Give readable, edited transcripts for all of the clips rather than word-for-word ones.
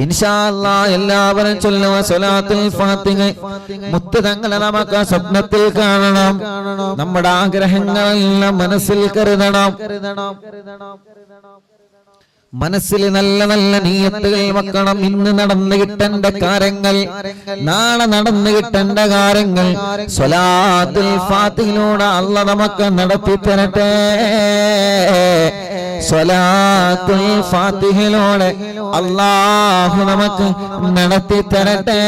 ഇൻഷാ അല്ലാഹ് എല്ലാവരും ചൊല്ലുക സ്വലാത്തുൽ ഫാത്തിഹ. മുത്ത് തങ്ങളെ നമുക്ക് സ്വപ്നത്തിൽ കാണണം. നമ്മുടെ ആഗ്രഹങ്ങളെല്ലാം മനസ്സിൽ കരുതണം. മനസ്സിൽ നല്ല നല്ല നിയ്യത്തുകൾ വെക്കണം. ഇന്ന് നടന്നു കിട്ടേണ്ട കാര്യങ്ങൾ, നാളെ നടന്നു കിട്ടേണ്ട കാര്യങ്ങൾ സ്വലാത്തുൽ ഫാത്തിഹയിലൂടെ അല്ലാഹ് നമുക്ക് നടത്തി തരട്ടെ. സ്വലാത്തുൽ ഫാത്തിഹയിലൂടെ അല്ലാഹു നമുക്ക് നടത്തി തരട്ടെ.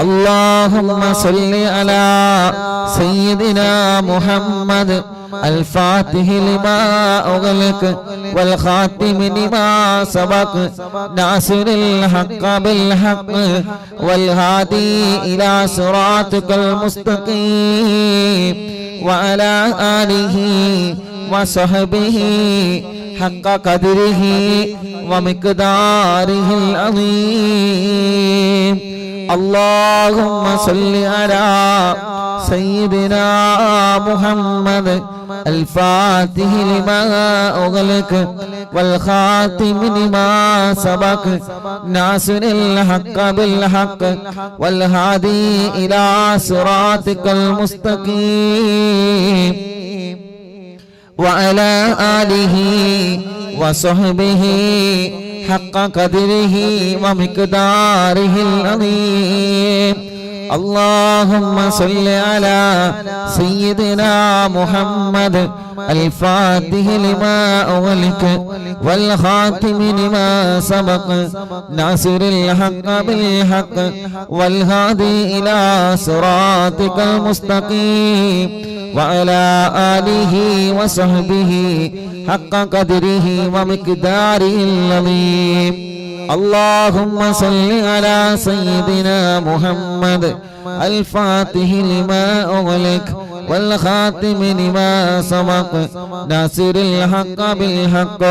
اللهم صل على سيدنا محمد الفاتح لما أغلق والخاتم لما سبق ناصر الحق بالحق والهادي إلى صراطك المستقيم وعلى آله وصحبه حق قدره ومقداره العظيم. اللهم صل على سيدنا محمد الفاتح لما أغلق والخاتم لما سبق ناصر الحق بالحق والهادي إلى صراطك المستقيم وعلى آله وصحبه حق قدره ومقداره العظيم. اللهم صل على سيدنا محمد الفاتح لما أغلق والخاتم لما سبق ناصر الحق بالحق والهادي إلى صراطك المستقيم وعلى آله وصحبه حق قدره ومقداره العظيم. اللهم صل على سيدنا محمد الفاتح لما أغلق والخاتم لما سبق ناصر الحق بالحق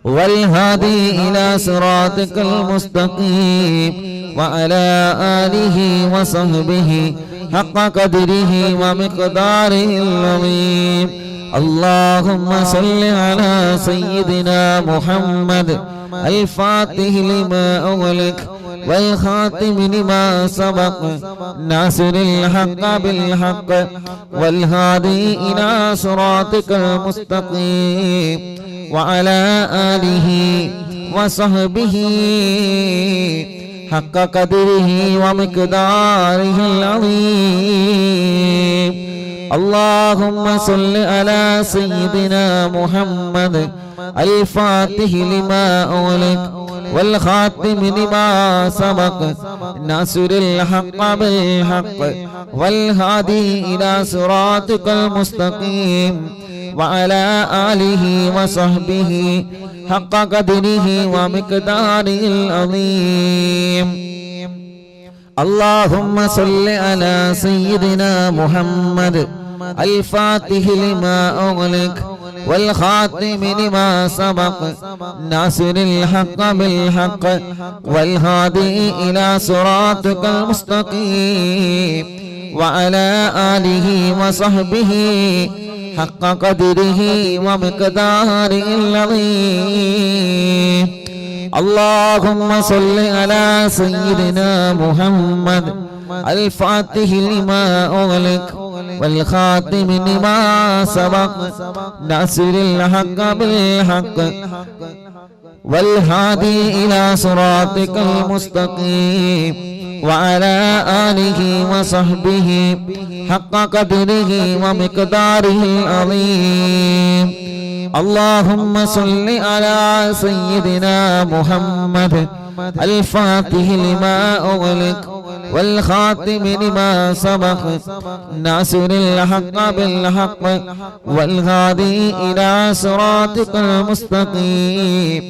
والهادي إلى صراطك المستقيم وعلى آله وصحبه حق قدره ومقداره العظيم. اللهم صل على سيدنا محمد الفاتح لما أغلق والخاتم لما سبق ناصر الحق بالحق والهادي إلى صراطك المستقيم وعلى آله وصحبه حق قدره ومقداره العظيم. اللهم صل على سيدنا محمد الفاتح لما أغلق والخاتم لما سبق ناصر الحق بالحق والهادي إلى صراطك المستقيم وعلى آله وصحبه حق قدره ومقداره العظيم. اللهم صل على سيدنا محمد الفاتح لما أغلق والخاتم لما سبق ناصر الحق بالحق والهادي إلى صراطك المستقيم وعلى آله وصحبه حق قدره ومقداره العظيم. اللهم صل على سيدنا محمد الفاتح لما أغلق والخاتم لما سبق ناصر الحق بالحق والهادي إلى صراطك المستقيم وعلى آله وصحبه حق قدره ومقداره العظيم. اللهم صل على سيدنا محمد الفاتح لما أغلق والخاتم لما سبق ناصر الحق بالحق والهادي إلى صراطك المستقيم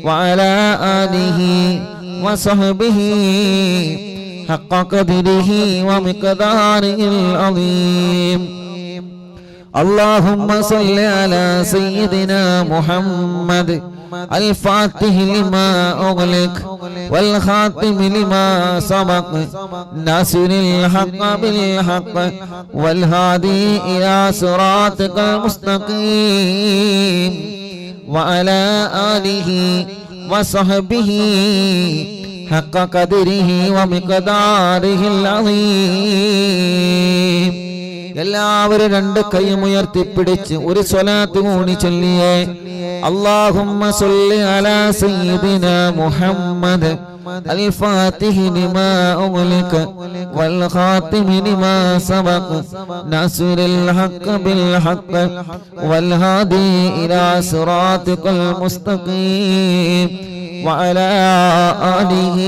وعلى آله وصحبه حق قدره ومقداره العظيم. اللهم صل على سيدنا محمد الفاتح لما أغلق والخاتم لما سبق ناصر الحق بالحق والهادي إلى صراطك المستقيم وعلى آله وصحبه حق قدره ومقداره العظيم. എല്ലാവരും രണ്ട് കൈയും ഉയർത്തിപ്പിടിച്ച് ഒരു സ്വലാത്ത് കൂടി ചൊല്ലിയേ. اللهم صل على سيدنا محمد الفاتح لما أغلق والخاتم لما سبق ناصر الحق بالحق والهادي إلى صراطك المستقيم وعلى آله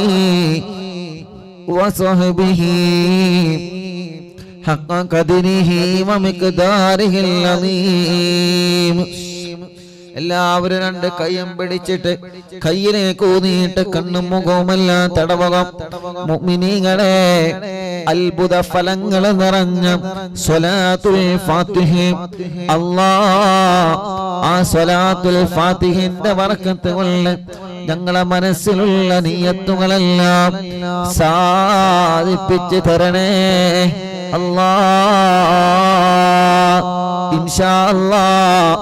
وصحبه حق قدره ومقداره العظيم. എല്ലാവരും രണ്ട് കൈയും പിടിച്ചിട്ട് കയ്യിലേക്ക് ഊന്നിയിട്ട് കണ്ണും മുഖവുമെല്ലാം തടവുക. മുഅ്മിനീങ്ങളെ, അത്ഭുത ഫലങ്ങൾ നിറഞ്ഞ സ്വലാത്തുൽ ഫാത്തിഹ, ആ സ്വലാത്തുൽ ഫാത്തിഹിന്റെ ബർക്കത്ത് കൊണ്ട് ഞങ്ങളെ മനസ്സിലുള്ള നിയ്യത്തുകളെല്ലാം സാധിപ്പിച്ച് തരണേ അല്ലാഹ്. ഇൻഷാ അല്ലാഹ്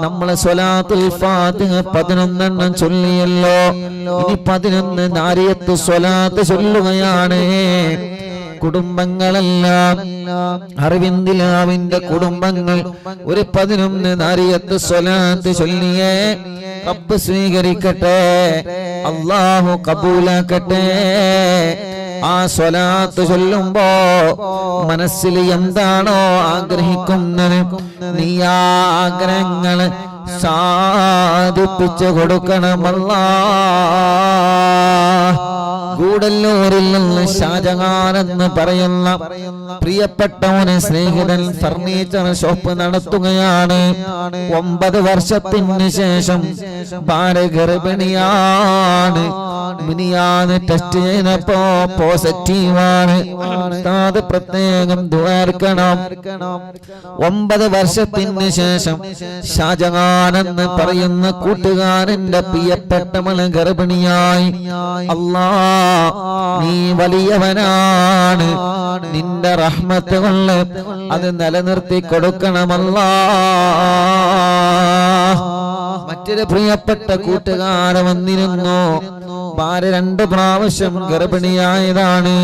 നമ്മളെ സ്വലാത്തുൽ ഫാത്തിഹ 11 ചൊല്ലിയല്ലോ. ഇനി 11 നാരിയത്ത് സ്വലാത്ത് ചൊല്ലുകയാണ്. കുടുംബങ്ങളെല്ലാം അരവിന്ദിലാവിന്റെ കുടുംബങ്ങൾ ഒരു 11 നാരിയത്ത് സ്വലാത്ത് ചൊല്ലിയേ. റബ്ബ് സ്വീകരിക്കട്ടെ, അല്ലാഹു കബൂലാക്കട്ടെ. ആ സ്വലാത്ത് ചൊല്ലുമ്പോ മനസ്സിൽ എന്താണോ ആഗ്രഹിക്കുന്നത് നീ ആ ആഗ്രഹങ്ങള് സാധിപ്പിച്ചു കൊടുക്കണമല്ലാഹ്. ഗൂഡല്ലൂരിൽ നിന്ന് ഷാജഹാൻ എന്ന് പറയുന്ന പ്രിയപ്പെട്ടവന് സ്നേഹിതൻ ഫർണിച്ചർ ഷോപ്പ് നടത്തുകയാണ്. 9 വർഷത്തിന് ശേഷം ഭാര്യ ഗർഭിണിയാണ്. മിനിയാന്ന് ടെസ്റ്റ് ചെയ്തപ്പോ പോസിറ്റീവാണ്. അത് പ്രത്യേകം ദുആർക്കണം. 9 വർഷത്തിന് ശേഷം ഷാജഹാൻ എന്ന് പറയുന്ന കൂട്ടുകാരന്റെ പ്രിയപ്പെട്ടവള് ഗർഭിണിയായി. അല്ലാഹ്, നീ വലിയവനാണ്, നിന്റെ റഹ്മത്ത് കൊണ്ട് അത് നിലനിർത്തി കൊടുക്കണമല്ലാഹ്. മറ്റൊരു പ്രിയപ്പെട്ട കൂട്ടുകാരൻ വന്നിരുന്നു. ഭാര്യ 2 പ്രാവശ്യം ഗർഭിണിയായതാണ്.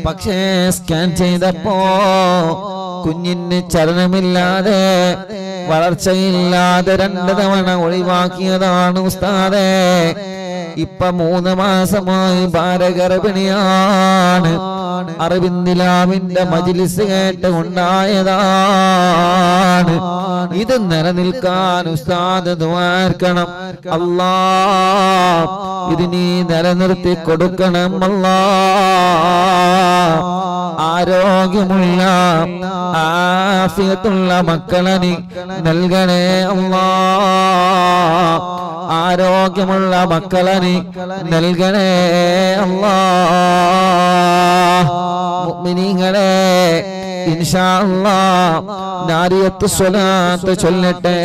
പക്ഷേ സ്കാൻ ചെയ്തപ്പോ കുഞ്ഞിന് ചലനമില്ലാതെ വളർച്ചയില്ലാതെ 2 തവണ ഒഴിവാക്കിയതാണ് ഉസ്താദേ. ഇപ്പൊ 3 മാസമായി ഭാര്യ ഗർഭിണിയാണ്. അരവിന്ദിലാവിന്റെ മജ്ലിസ് കേട്ട് ഉണ്ടായതാണ്. ഇത് നിലനിൽക്കാൻ ഉസ്താദ് ദുആർക്കണം. അല്ലാഹ്, ഇത് നീ നിലനിർത്തി കൊടുക്കണം അല്ലാഹ്. ആരോഗ്യമുള്ള ആഫിയത്തുള്ള മക്കളെ നീ നൽകണേ അല്ലാഹ്. ആരോഗ്യമുള്ള മക്കളെ നീ നൽകണേ അല്ലാഹ്. മുഅ്മിനീങ്ങളെ, ഇൻഷാ അല്ലാഹ് നാരിയത്ത് സ്വലാത്ത് ചൊല്ലട്ടെ.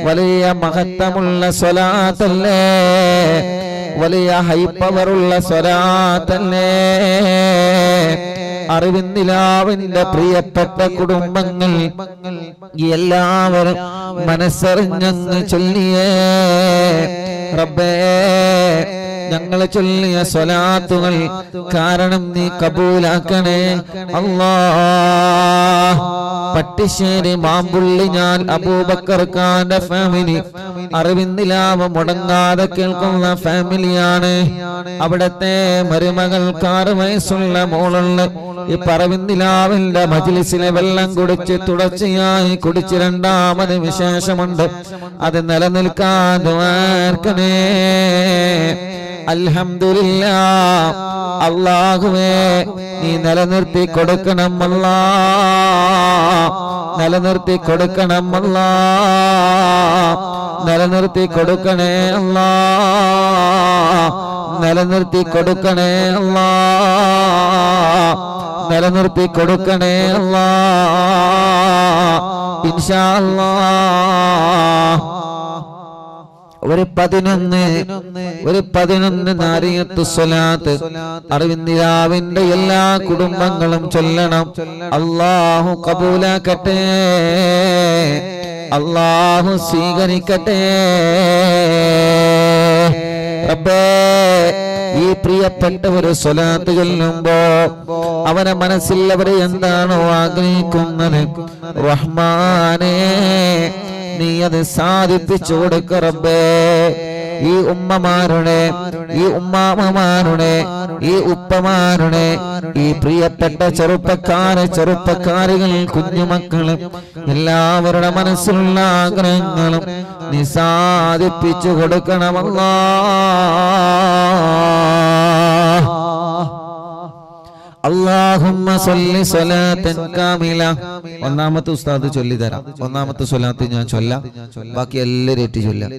വലിയ മഹത്വമുള്ള സ്വലാത്തല്ലേ, വലിയ ഹൈപ്പവറുള്ള സ്വലാത്തല്ലേ. അറിവിന്ദിലാവിന്റെ പ്രിയപ്പെട്ട കുടുംബങ്ങൾ എല്ലാവരും മനസ്സറിഞ്ഞങ്ങ് ചൊല്ലിയേ. റബ്ബേ, ഞങ്ങൾ ചൊല്ലിയ സ്വലാത്തുകൾ കാരണം നീ കബൂലാക്കണേ അല്ലാഹ്. പട്ടിശ്ശേരി മാമ്പുള്ളി ഞാൻ അബൂബക്കർ ഖാന്റെ ഫാമിലി അറിവിന്ദിലാവ് മുടങ്ങാതെ കേൾക്കുന്ന ഫാമിലിയാണ്. അവിടത്തെ മരുമകൾക്ക് 6 വയസ്സുള്ള മോളുള്ള ഈ പറവിന്ദിലാവിന്റെ മജ്ലിസിലെ വെള്ളം കുടിച്ച് തുടർച്ചയായി കുടിച്ച് 2ാമത് വിശേഷമുണ്ട്. അത് നിലനിൽക്കാൻ ദുആർക്കണേ. അൽഹംദുലില്ലാഹ്. അല്ലാഹുവേ, നീ നിലനിർത്തി കൊടുക്കണം അല്ലാഹ്. നിലനിർത്തി കൊടുക്കണം അല്ലാഹ്. നിലനിർത്തി കൊടുക്കണേ അല്ലാഹ്. നിലനിർത്തി കൊടുക്കണേ അല്ലാഹ്. നിലനിർത്തി കൊടുക്കണേ അല്ലാഹ്. ഇൻഷാ അല്ലാഹ് ഒരു 11 നാരിയത്ത് സ്വലാത്ത് അറിവിന്ദിലാവിന്റെ എല്ലാ കുടുംബങ്ങളും ചൊല്ലണം. അല്ലാഹു കബൂലാക്കട്ടെ, അല്ലാഹു സ്വീകരിക്കട്ടെ. റബ്ബേ, ഈ പ്രിയപ്പെട്ടവര് സ്വലാത്ത് ചൊല്ലുമ്പോ അവരെ മനസ്സിൽ അവർ എന്താണോ ആഗ്രഹിക്കുന്നത് റഹ്മാനേ നീ അത് സാധിപ്പിച്ചു കൊടുക്ക റബ്ബേ. ഈ ഉമ്മമാരുടെ, ഈ ഉമ്മാമ്മമാരുടെ, ഈ ഉപ്പമാരുടെ, ഈ പ്രിയപ്പെട്ട ചെറുപ്പക്കാരികൾ, കുഞ്ഞുമക്കള് എല്ലാവരുടെ മനസ്സിലുള്ള ആഗ്രഹങ്ങളും നീ സാധിപ്പിച്ചു കൊടുക്കണമല്ലാ. അല്ലാഹുമ്മ സ്വല്ലി സ്വലാത്തൻ കാമില. ഒന്നാമത്തെ ഉസ്താദ് ചൊല്ലി തരാം. ഒന്നാമത്തെ സ്വലാത്ത് ഞാൻ ചൊല്ലാം, ബാക്കി എല്ലാവരും ഏറ്റി ചൊല്ലാം.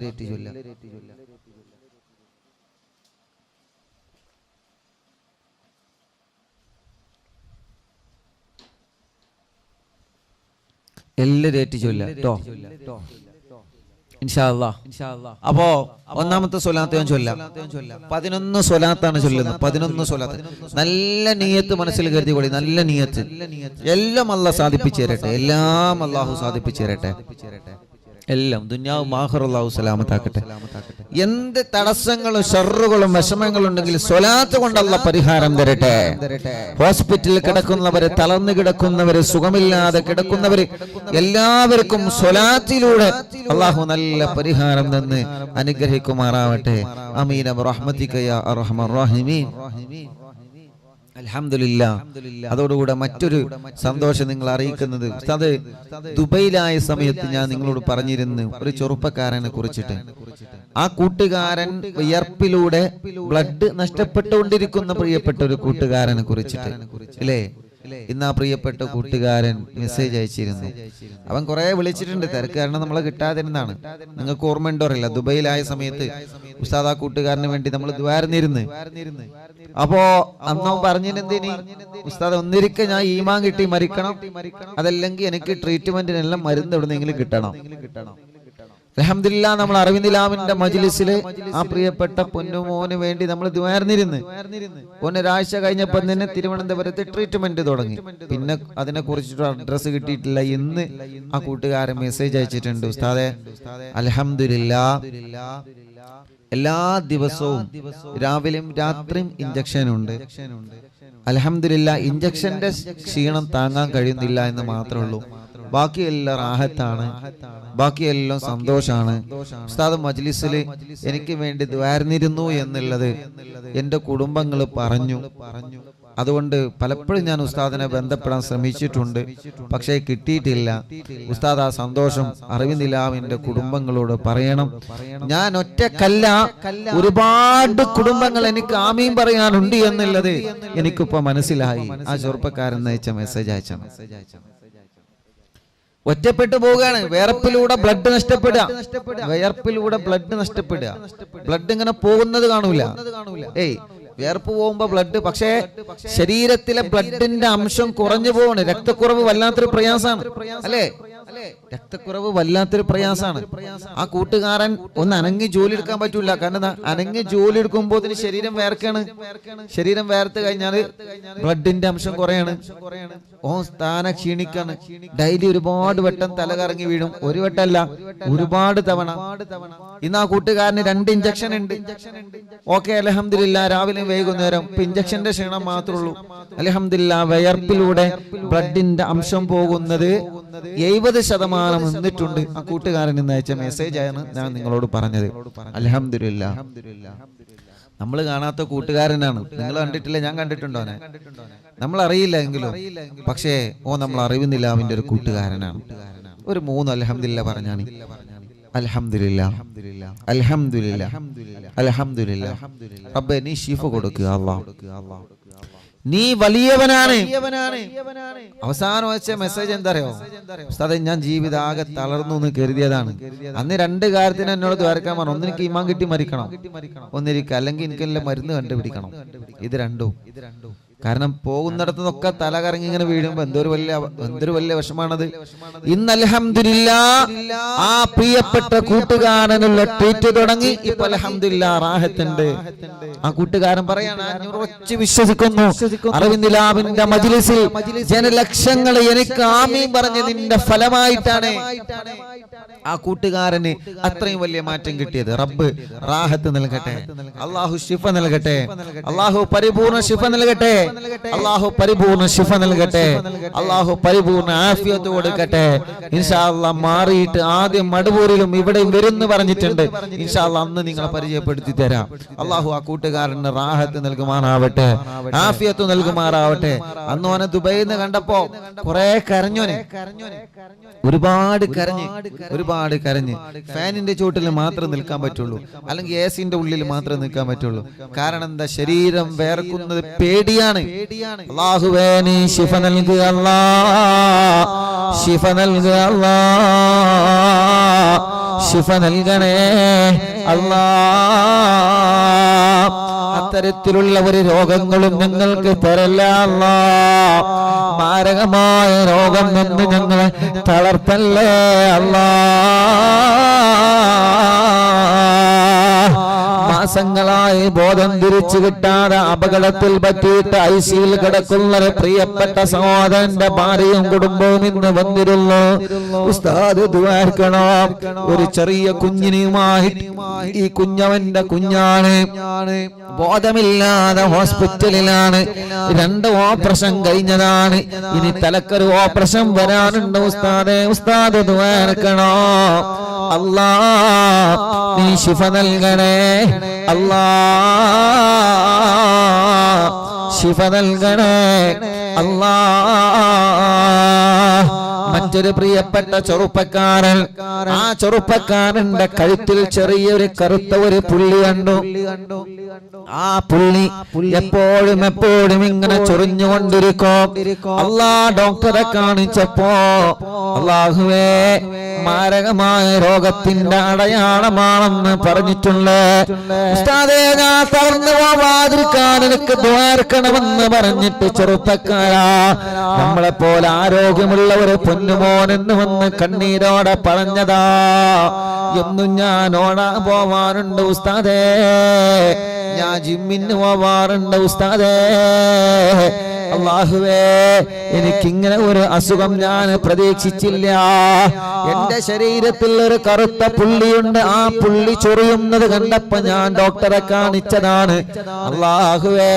എല്ലാവരും ഏറ്റി ചൊല്ലാം കേട്ടോ, ഇൻഷാ അല്ലാഹ്. അപ്പോ ഒന്നാമത്തെ സ്വലാത്ത് ഞാൻ ചൊല്ലാം. 11 സ്വലാത്താണ് ചൊല്ലുന്നത്. 11 സ്വലാത്ത്. നല്ല നിയത്ത് മനസ്സിൽ കരുതി കൂടി, നല്ല നിയത്ത്. എല്ലാം അല്ലാഹ് സാധിപ്പിച്ചു തരട്ടെ, എല്ലാം അല്ലാഹു സാധിപ്പിച്ചു തരട്ടെ. എല്ലാം ദുനിയാവും ആഖിറവും അല്ലാഹു സലാമത്താക്കട്ടെ. എന്ത് തടസ്സങ്ങളും ഷർറുകളും വിഷമങ്ങളും ഉണ്ടെങ്കിൽ സ്വലാത്ത് കൊണ്ട് അല്ലാഹ് പരിഹാരം തരട്ടെ. ഹോസ്പിറ്റലിൽ കിടക്കുന്നവര്, തളർന്നു കിടക്കുന്നവര്, സുഖമില്ലാതെ കിടക്കുന്നവര് എല്ലാവർക്കും സ്വലാത്തിലൂടെ അല്ലാഹു നല്ല പരിഹാരം തന്ന് അനുഗ്രഹിക്കുമാറാവട്ടെ. ആമീൻ ബിറഹ്മതിക യാ അർഹമർ റഹീമീൻ. അൽഹംദുലില്ലാഹ്. അതോടുകൂടെ മറ്റൊരു സന്തോഷം നിങ്ങൾ അറിയിക്കുന്നത്, ഉസ്താദ് ദുബൈയിലായ സമയത്ത് ഞാൻ നിങ്ങളോട് പറഞ്ഞിരുന്നു ഒരു ചെറുപ്പക്കാരനെ കുറിച്ചിട്ട്. ആ കൂട്ടുകാരൻ വിയർപ്പിലൂടെ ബ്ലഡ് നഷ്ടപ്പെട്ടുകൊണ്ടിരിക്കുന്ന പ്രിയപ്പെട്ട ഒരു കൂട്ടുകാരനെ കുറിച്ചിട്ട് അല്ലേ? ഇന്ന് ആ പ്രിയപ്പെട്ട കൂട്ടുകാരൻ മെസ്സേജ് അയച്ചിരുന്നു. അവൻ കുറെ വിളിച്ചിട്ടുണ്ട്, തിരക്ക് കാരണം നമ്മളെ കിട്ടാതിരുന്നാണ്. നിങ്ങൾക്ക് ഓർമ്മയുണ്ടോ അറിയില്ല, ദുബൈയിലായ സമയത്ത് ഉസ്താദ് ആ കൂട്ടുകാരന് വേണ്ടി നമ്മൾ ദ്വാരന്നിരുന്ന്. അപ്പോ അന്ന് പറഞ്ഞിനെന്തിനി ഉസ്താദ്, ഒന്നിരിക്കെ ഞാൻ ഈമാൻ കിട്ടി മരിക്കണം, അതല്ലെങ്കിൽ എനിക്ക് ട്രീറ്റ്മെന്റിനെല്ലാം മരുന്ന് എവിടുന്നെങ്കിലും കിട്ടണം. അൽഹംദുലില്ലാഹ്, നമ്മൾ അറിവിന്ദിലാമിന്റെ മജ്ലിസില് ആ പ്രിയപ്പെട്ട പൊന്നുമോന് വേണ്ടി നമ്മൾ ദ്വാരന്നിരുന്ന്. ഒരാഴ്ച കഴിഞ്ഞപ്പോൾ തന്നെ തിരുവനന്തപുരത്ത് ട്രീറ്റ്മെന്റ് തുടങ്ങി. പിന്നെ അതിനെ കുറിച്ചിട്ട് അഡ്രസ് കിട്ടിയിട്ടില്ല. ഇന്ന് ആ കൂട്ടുകാരൻ മെസ്സേജ് അയച്ചിട്ടുണ്ട്, ഉസ്താദേ അൽഹംദുലില്ലാഹ് എല്ലാ ദിവസവും രാവിലെയും രാത്രിയും ഇഞ്ചക്ഷൻ ഉണ്ട്. അൽഹംദുലില്ലാഹ് ഇഞ്ചക്ഷന്റെ ക്ഷീണം താങ്ങാൻ കഴിയുന്നില്ല എന്ന് മാത്രമേ ഉള്ളൂ. ബാക്കിയെല്ലാം റാഹത്താണ്, ബാക്കിയെല്ലാം സന്തോഷാണ്. ഉസ്താദ് മജ്ലിസിൽ എനിക്ക് വേണ്ടി ദ്വാരന്നിരുന്നു എന്നുള്ളത് എന്റെ കുടുംബങ്ങൾ പറഞ്ഞു. അതുകൊണ്ട് പലപ്പോഴും ഞാൻ ഉസ്താദിനെ ബന്ധപ്പെടാൻ ശ്രമിച്ചിട്ടുണ്ട്, പക്ഷേ കിട്ടിയിട്ടില്ല. ഉസ്താദ് ആ സന്തോഷം അറിവിന്ദിലാവിന്റെ കുടുംബങ്ങളോട് പറയണം. ഞാൻ ഒറ്റക്കല്ല, ഒരുപാട് കുടുംബങ്ങൾ എനിക്ക് ആമീൻ പറയാനുണ്ട് എന്നുള്ളത് എനിക്കിപ്പോ മനസ്സിലായി. ആ ചെറുപ്പക്കാരൻ അയച്ച മെസ്സേജ് അയച്ച ഒറ്റപ്പെട്ടു പോവുകയാണ്. വിയർപ്പിലൂടെ ബ്ലഡ് നഷ്ടപ്പെടുക, വിയർപ്പിലൂടെ ബ്ലഡ് നഷ്ടപ്പെടുക. ബ്ലഡ് ഇങ്ങനെ പോകുന്നത് കാണൂല. വിയർപ്പ് പോകുമ്പോ ബ്ലഡ്, പക്ഷേ ശരീരത്തിലെ ബ്ലഡിന്റെ അംശം കുറഞ്ഞു പോവാണ്. രക്തക്കുറവ് വല്ലാത്തൊരു പ്രയാസമാണ് അല്ലേ? രക്തക്കുറവ് വല്ലാത്തൊരു പ്രയാസമാണ്. ആ കൂട്ടുകാരൻ ഒന്ന് അനങ്ങി ജോലി എടുക്കാൻ പറ്റൂല. കാരണം അനങ്ങി ജോലി എടുക്കുമ്പോ ശരീരം വേർക്കാണ്. ശരീരം വേർത്ത് കഴിഞ്ഞാല് ബ്ലഡിന്റെ അംശം കുറയാണ്. സ്ഥാന ക്ഷീണിക്കാണ്. ഡെയിലി ഒരുപാട് വട്ടം തല കറങ്ങി വീഴും. ഒരു വട്ടമല്ല, ഒരുപാട് തവണ. ഇന്ന് ആ കൂട്ടുകാരന് 2 ഇഞ്ചക്ഷൻ ഉണ്ട്. ഓക്കെ, അൽഹംദുലില്ലാഹ് രാവിലെ വൈകുന്നേരം. ഇപ്പൊ ഇഞ്ചക്ഷന്റെ ക്ഷീണം മാത്രമേ ഉള്ളൂ. അൽഹംദുലില്ലാഹ് വിയർപ്പിലൂടെ ബ്ലഡിന്റെ അംശം പോകുന്നത് 70% നിന്നിട്ടുണ്ട്. ആ കൂട്ടുകാരൻ ഇന്ന് അയച്ച മെസ്സേജ് ആണ് ഞാൻ നിങ്ങളോട് പറഞ്ഞത്. അൽഹംദുലില്ലാഹ്. നമ്മൾ കാണാത്ത കൂട്ടുകാരനാണ്. നിങ്ങൾ കണ്ടിട്ടില്ല, ഞാൻ കണ്ടിട്ടുണ്ടോ? നമ്മൾ അറിയില്ല എങ്കിലും, പക്ഷേ നമ്മൾ അറിവിന്ദിലാവിന്റെ ഒരു കൂട്ടുകാരനാണ്. ഒരു 3 അൽഹംദുലില്ലാഹ് പറഞ്ഞാണ്. അൽഹംദുലില്ലാഹ്, അൽഹംദുലില്ലാഹ്, അൽഹംദുലില്ലാഹ്. റബ്ബേ നീ ശിഫ കൊടുക്കുക അല്ലാഹ്, നീ വലിയവനാണ്. അവസാനം വെച്ച മെസ്സേജ് എന്താ അറിയോ? ഉസ്താദേ ഞാൻ ജീവിതാകെ തളർന്നു എന്ന് കരുതിയതാണ്. അന്ന് 2 കാര്യത്തിന് എന്നോട് ദ്വാരക്കാൻ പറഞ്ഞു. ഒന്നെനിക്ക് ഈമാൻ കിട്ടി മരിക്കണം, ഒന്നിരിക്കുക, അല്ലെങ്കിൽ എനിക്ക് എല്ലാം മരുന്ന് കണ്ടുപിടിക്കണം. ഇത് രണ്ടും കാരണം പോകുന്നിടത്തു നിന്നൊക്കെ തല കറങ്ങി ഇങ്ങനെ വീഴുമ്പോ എന്തൊരു വലിയ വിഷമാണത്. ഇന്ന് അൽഹംദുലില്ലാഹ് ആ പ്രിയപ്പെട്ട കൂട്ടുകാരനുള്ള ട്രീറ്റ് തുടങ്ങി. ഇപ്പൊ അൽഹംദുലില്ലാഹ് റാഹത്തുണ്ട്. ആ കൂട്ടുകാരൻ പറയാണ്, ഞാൻ ഉറച്ചു വിശ്വസിക്കുന്നു അരവിന്ദ് ലാബിന്റെ മജ്ലിസിൽ ജനലക്ഷങ്ങൾ എനിക്ക് ആമീൻ പറഞ്ഞതിന്റെ ഫലമായിട്ടാണ് ആ കൂട്ടുകാരന് അത്രയും വലിയ മാറ്റം കിട്ടിയത്. റബ്ബ് റാഹത്ത് നൽകട്ടെ, അള്ളാഹു ശിഫ നൽകട്ടെ, അള്ളാഹു പരിപൂർണ ശിഫ നൽകട്ടെ, അള്ളാഹു പരിപൂർണ ശിഫ നൽകട്ടെ, അള്ളാഹു പരിപൂർണ ആഫിയത്ത് കൊടുക്കട്ടെ. ഇൻഷാ അല്ലാഹ് മാറിയിട്ട് ആദ്യം മടവൂരിലും ഇവിടെയും വരുന്നു പറഞ്ഞിട്ടുണ്ട്. ഇൻഷാ അല്ലാഹ് അന്ന് നിങ്ങളെ പരിചയപ്പെടുത്തി തരാം. അള്ളാഹു ആ കൂട്ടുകാരന് റാഹത്ത് നൽകുമാറാവട്ടെ, ആഫിയത്ത് നൽകുമാറാവട്ടെ. അന്ന് ഓനെ ദുബൈയിൽ നിന്ന് കണ്ടപ്പോ കുറെ കരഞ്ഞോനെ, ഒരുപാട് കരഞ്ഞ് ഫാനിന്റെ ചോട്ടിൽ മാത്രം നിൽക്കാൻ പറ്റുള്ളൂ, അല്ലെങ്കിൽ എസിന്റെ ഉള്ളിൽ മാത്രം നിൽക്കാൻ പറ്റുള്ളൂ. കാരണം എന്താ, ശരീരം വേർക്കുന്നത് പേടിയാണ്. അല്ലാഹുവേ നീ ശിഫ നൽകുക അല്ലാഹ്, ശിഫ നൽകുക അല്ലാഹ്, ശിഫ നൽകണേ അല്ലാഹ്. അത്തരത്തിലുള്ള ഒരു രോഗങ്ങളും ഞങ്ങൾക്ക് തരല്ല അല്ലാഹ്. മാരകമായ രോഗം നിന്ന് ഞങ്ങളെ തളർത്തല്ലേ അല്ലാഹ്. മാസങ്ങളായി ബോധം തിരിച്ചു കിട്ടാതെ അപകടത്തിൽ പറ്റിയിട്ട് ഐസിയിൽ കിടക്കുന്ന പ്രിയപ്പെട്ട സഹോദരന്റെ ഭാര്യയും കുടുംബവും ഇന്ന് വന്നിരുന്നു. ഉസ്താദ് ദുആർക്കണം. ഒരു ചെറിയ കുഞ്ഞിനുമായി, ഈ കുഞ്ഞവന്റെ കുഞ്ഞാണ്, ബോധമില്ലാതെ ഹോസ്പിറ്റലിലാണ്. 2 ഓപ്പറേഷൻ കഴിഞ്ഞതാണ്, ഇനി തലക്കൊരു ഓപ്പറേഷൻ വരാനുണ്ട്. ഉസ്താദ് ദുആർക്കണം. അല്ലാഹ് നീ ശിഫ നൽകണേ അല്ലാഹ്, ശിഫ നൽകണേ അല്ലാഹ്. മറ്റൊരു പ്രിയപ്പെട്ട ചെറുപ്പക്കാരൻ, ആ ചെറുപ്പക്കാരന്റെ കഴുത്തിൽ ചെറിയൊരു കറുത്ത ഒരു പുള്ളി കണ്ടു. ആ പുള്ളി എപ്പോഴും ഇങ്ങനെ ചൊറിഞ്ഞുകൊണ്ടിരിക്കും. അല്ലാഹ് ഡോക്ടറെ കാണിച്ചപ്പോ അല്ലാഹുവേ മാരകമായ രോഗത്തിന്റെ അടയാളമാണെന്ന് പറഞ്ഞിട്ടുണ്ട്. ഉസ്താദേ ഞാൻ തളർന്നു പോവാതിരിക്കാൻ എനിക്ക് ദ്വാരക്കണമെന്ന് പറഞ്ഞിട്ട് ചെറുപ്പക്കാരാ, നമ്മളെ പോലെ ആരോഗ്യമുള്ള ഒരു പൊന്നുമോനെന്ന് വന്ന് കണ്ണീരോടെ പറഞ്ഞതാ. എന്നും ഞാൻ ഓടാൻ പോവാറുണ്ട് ഉസ്താദേ, ഞാൻ ജിമ്മിന് പോവാറുണ്ട് ഉസ്താദേ. അല്ലാഹുവേ എനിക്കിങ്ങനെ ഒരു അസുഖം ഞാൻ പ്രതീക്ഷിച്ചില്ല. എന്റെ ശരീരത്തിൽ ഒരു കറുത്ത പുള്ളിയുണ്ട്, ആ പുള്ളി ചൊറിയുന്നത് കണ്ടപ്പോ ഞാൻ ഡോക്ടറെ കാണിച്ചതാണ്. അല്ലാഹുവേ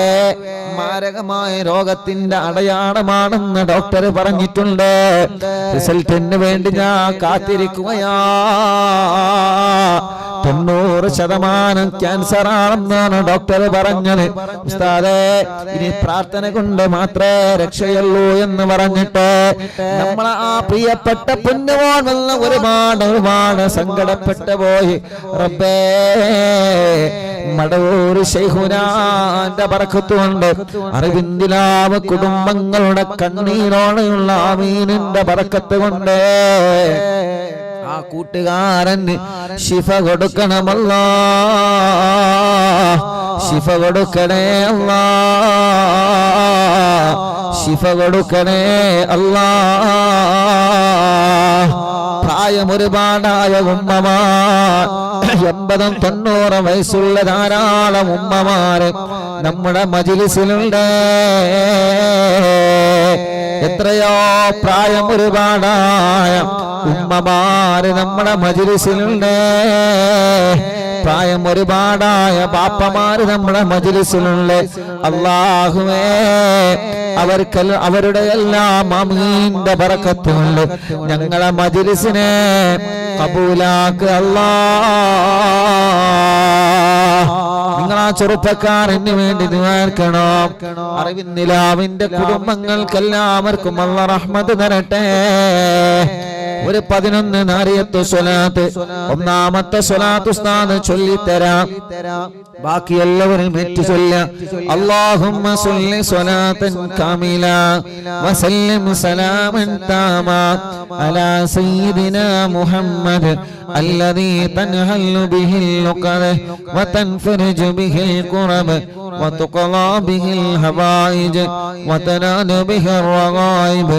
മാരകമായ രോഗത്തിന്റെ അടയാളമാണെന്ന് ഡോക്ടർ പറഞ്ഞിട്ടുണ്ട്. റിസൾട്ടിന് വേണ്ടി ഞാൻ കാത്തിരിക്കുകയാ. 90% ക്യാൻസർ ആണെന്നാണ് ഡോക്ടർ പറഞ്ഞത്. ഉസ്താദേ ഇനി പ്രാർത്ഥന കൊണ്ട് മാത്രമേ രക്ഷയുള്ളൂ എന്ന് പറഞ്ഞിട്ട് നമ്മളെ ആ പ്രിയപ്പെട്ട പൊന്നുമോൻ ഒരുപാട് സങ്കടപ്പെട്ടു പോയി. റബ്ബേ മടവൂർ ശൈഖുനാന്റെ ബറക്കത്ത് കൊണ്ട് അരവിന്ദ് ലാബ് കുടുംബങ്ങളുടെ കണ്ണീരോടെയുള്ള ആമീനിന്റെ ബറക്കത്ത് കൊണ്ട് ആ കൂട്ടുകാരന് ശിഫ കൊടുക്കണമല്ലാ, ശിഫ കൊടുക്കണേ അല്ലാ, ശിഫ കൊടുക്കണേ അല്ലാ. പ്രായം ഒരുപാടായ ഉമ്മമാർ, 80-90 വയസ്സുള്ള ധാരാളം ഉമ്മമാര് നമ്മുടെ മജ്ലിസിലുണ്ട്. എത്രയോ പ്രായം ഒരുപാടായ ഉമ്മമാര് നമ്മുടെ മജ്ലിസിലുണ്ട്. പ്രായം ഒരുപാടായ ബാപ്പമാര് നമ്മുടെ മജ്ലിസിലുണ്ട്. അല്ലാഹുവേ അവരുടെ എല്ലാം ആമീന്റെ ബറക്കത്ത് കൊണ്ട് ഞങ്ങളെ മജ്ലിസിനെ കബൂലാക്ക് അല്ലാഹ്. നിങ്ങളാ ചെറുപ്പക്കാരന് വേണ്ടി ദുആർക്കണം. അരവിന്ദ് ലാബിന്റെ കുടുംബങ്ങൾക്കെല്ലാവർക്കും അല്ലാഹ് റഹ്മത്ത് തരട്ടെ. ഒരു 11 നാരിയത്ത് സ്വലാത്ത്, ഒന്നാമത്തെ സ്വലാത്ത് ഉസ്താദ് ചൊല്ലിത്തരാം, ബാക്കി എല്ലാവരും ഏറ്റു ചൊല്ലാം. അല്ലാഹുമ്മ സ്വല്ലി സ്വലാത്തൻ കാമില വസല്ലിം സലാമൻ താമ അലാ സയ്യിദിനാ മുഹമ്മദ് الذي تنهل به اللقد وتنفرج به الكرب وتقضى به الحوائج وتنال به الرغائب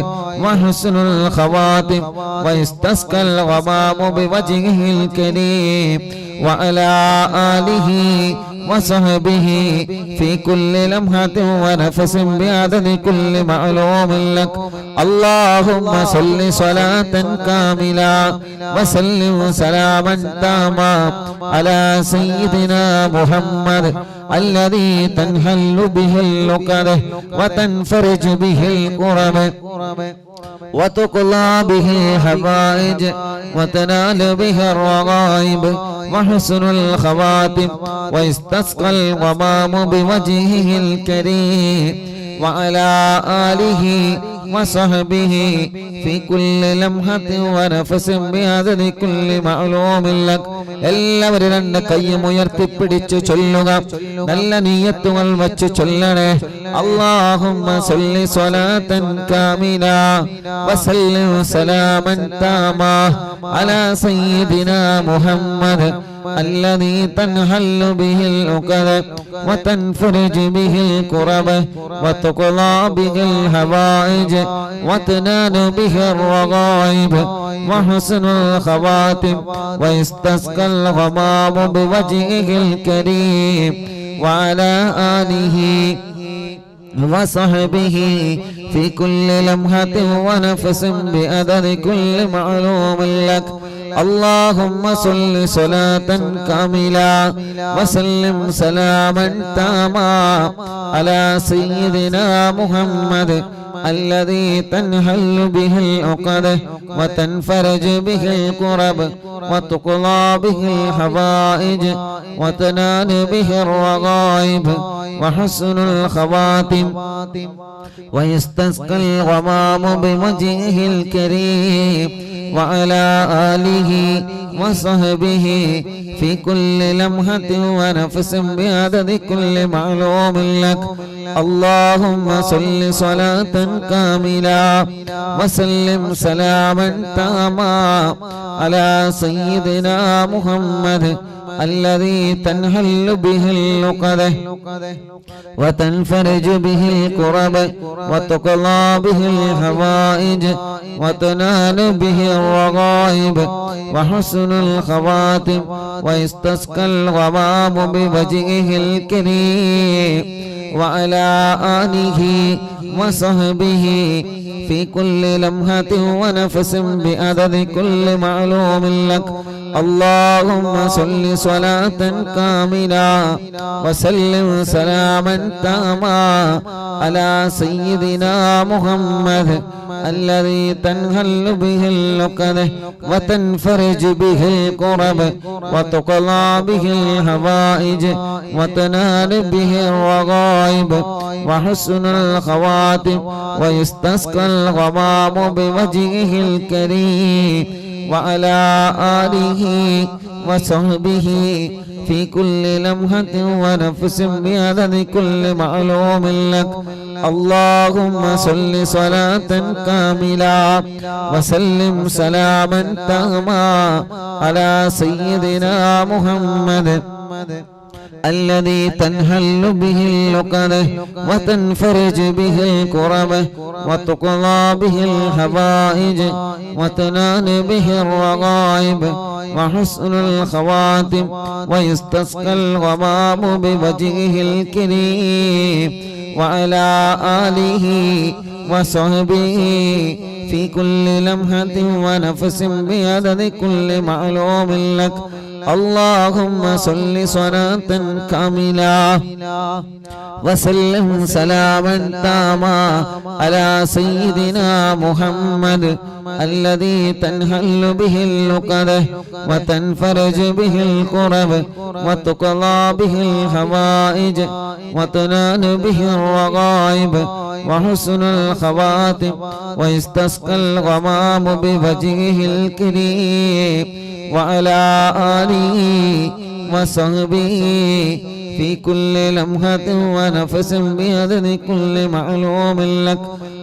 وحسن الخواتم ويستسقى الغمام بوجهه الكريم وعلى آله وصحبه في كل لمحة ونفس بعدد كل معلوم لك. اللهم صل صلاة كاملة وسلم سلاما تاما على سيدنا محمد الذي تنحل به اللقد وتنفرج به الكرب وتقضى به الحوائج وتنال به الرغائب وحسن الخواتم ويستسقى الغمام بوجهه الكريم وعلى آله وصحبه في كل لمحة ونفس بعدد كل معلوم لك. എല്ലാവരും രണ്ട് കൈയും ഉയർത്തിപ്പിടിച്ച് ചൊല്ലുക. നല്ല നിയ്യത്തുകൾ വച്ച് ചൊല്ലണേ. اللهم صل صلاة كاملة وسلم سلاما تاما على سيدنا محمد الذي تنحل به العقد وتنفرج به الكرب وتقضى به الحوائج وتنال به الرغائب وحسن الخواتم ويستسقى الغمام بوجهه الكريم وعلى آله وصحبه في كل لمحة ونفس بعدد كل معلوم لك. اللهم صل صلاة كاملة وسلم سلاما تاما على سيدنا محمد الذي تنحل به العقد وتنفرج به الكرب وتقضى به الحوائج وتنال به الرغائب وحسن الخواتم ويستسقى الغمام بوجهه الكريم وعلى آله وصحبه في كل لمحة ونفس بعدد كل معلوم لك. اللهم صل صلاة كاملة وسلم سلاما تاما على سيدنا محمد الذي تنحل به اللقد وتنفرج به الكرب وتقضى به الحوائج وتنال به الرغائب وحسن الخواتم ويستسقى الغمام بوجهه الكريم وعلى آله وصحبه في كل لمحة ونفس بعدد كل معلوم لك. اللهم صل صلاة كاملة وسلم سلاما تاما على سيدنا محمد الذي تنحل به اللقد وتنفرج به الكرب وتقضى به الحوائج وتنال به الرغائب وحسن الخواتم ويستسقى الغمام بوجهه الكريم وعلى آله وصحبه في كل لمحة ونفس بعدد كل معلوم لك. اللهم صل صلاة كاملة وسلم سلاما تاما على سيدنا محمد الذي تنحل به اللقد وتنفرج به الكرب وتقضى به الحوائج وتنال به الرغائب وحسن الخواتم ويستسقى الغمام بوجهه الكريم وعلى آله وصحبه في كل لمحة ونفس بعدد كل معلوم لك. اللهم صل صلاة كاملة وسلم سلاما تاما على سيدنا محمد الذي تنحل به اللقد وتنفرج به الكرب وتقضى به الحوائج وتنال به الرغائب وحسن الخواتم ويستسقى الغمام بوجهه الكريم وعلى آله وصحبه في كل لمحة ونفس بعدد كل معلوم لك.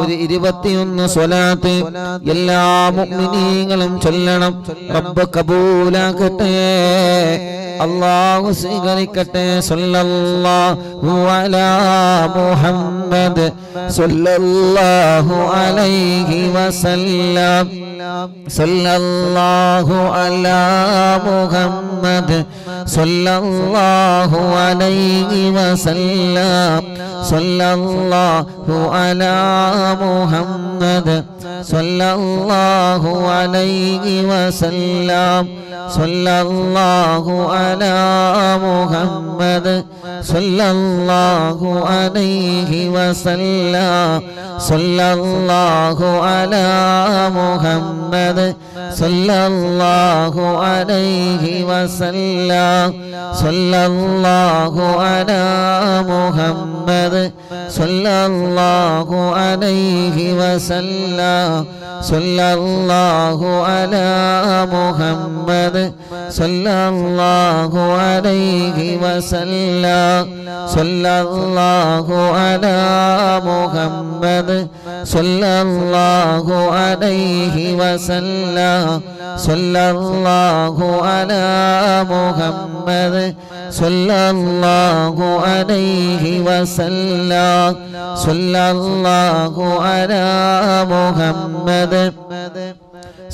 ഒരു 21 സ്വലാത്ത് എല്ലാ മുഅ്മിനീങ്ങളും ചൊല്ലണം. റബ്ബ് കബൂലാക്കട്ടെ, അല്ലാഹു സ്വീകരിക്കട്ടെ. സല്ലല്ലാഹു അലാ മുഹമ്മദ് സല്ലല്ലാഹു അലൈഹി വസല്ലം. സല്ലല്ലാഹു അലാ മുഹമ്മദ് സല്ലല്ലാഹു അലൈഹി വസല്ലം. സല്ലല്ലാഹു അലാ മുഹമ്മദ് സല്ലല്ലാഹു അലൈഹി വസല്ലം. സല്ലല്ലാഹു അലാ മുഹമ്മദ് സല്ലല്ലാഹു അലൈഹി വസല്ലം. സല്ലല്ലാഹു അലാ മുഹമ്മദ് സല്ലല്ലാഹു അലൈഹി വസല്ലം. സല്ലല്ലാഹു അലാ മുഹമ്മദ് സല്ലല്ലാഹു അലൈഹി വസല്ലം. സല്ലല്ലാഹു അലാ മുഹമ്മദ് സല്ലല്ലാഹു അലൈഹി വസല്ലം. സല്ലല്ലാഹു അലാ മുഹമ്മദ് സല്ലല്ലാഹു അലൈഹി വസല്ലം. സല്ലല്ലാഹു അലാ മുഹമ്മദ് സല്ലല്ലാഹു അലൈഹി വസല്ലം. സല്ലല്ലാഹു അലാ മുഹമ്മദ് സല്ലല്ലാഹു അലൈഹി വസല്ലം. സല്ലല്ലാഹു അലാ മുഹമ്മദ്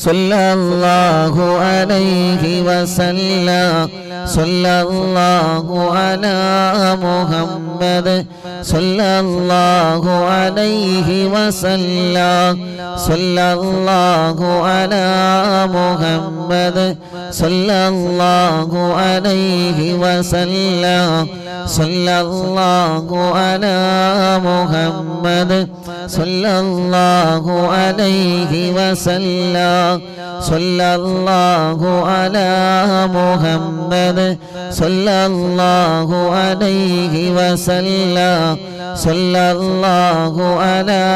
സല്ലല്ലാഹു അലൈഹി വസല്ലം. സല്ലല്ലാഹു അലാ മുഹമ്മദ് സല്ലല്ലാഹു അലൈഹി വസല്ലം. സല്ലല്ലാഹു അലാ മുഹമ്മദ് സല്ലല്ലാഹു അലൈഹി വസല്ലം. സല്ലല്ലാഹു അലാ മുഹമ്മദ് സല്ലല്ലാഹു അലൈഹി വസല്ലം. സല്ലല്ലാഹു അലാ മുഹമ്മദ് സല്ലല്ലാഹു അലൈഹി വസല്ലം. സല്ലല്ലാഹു അലാ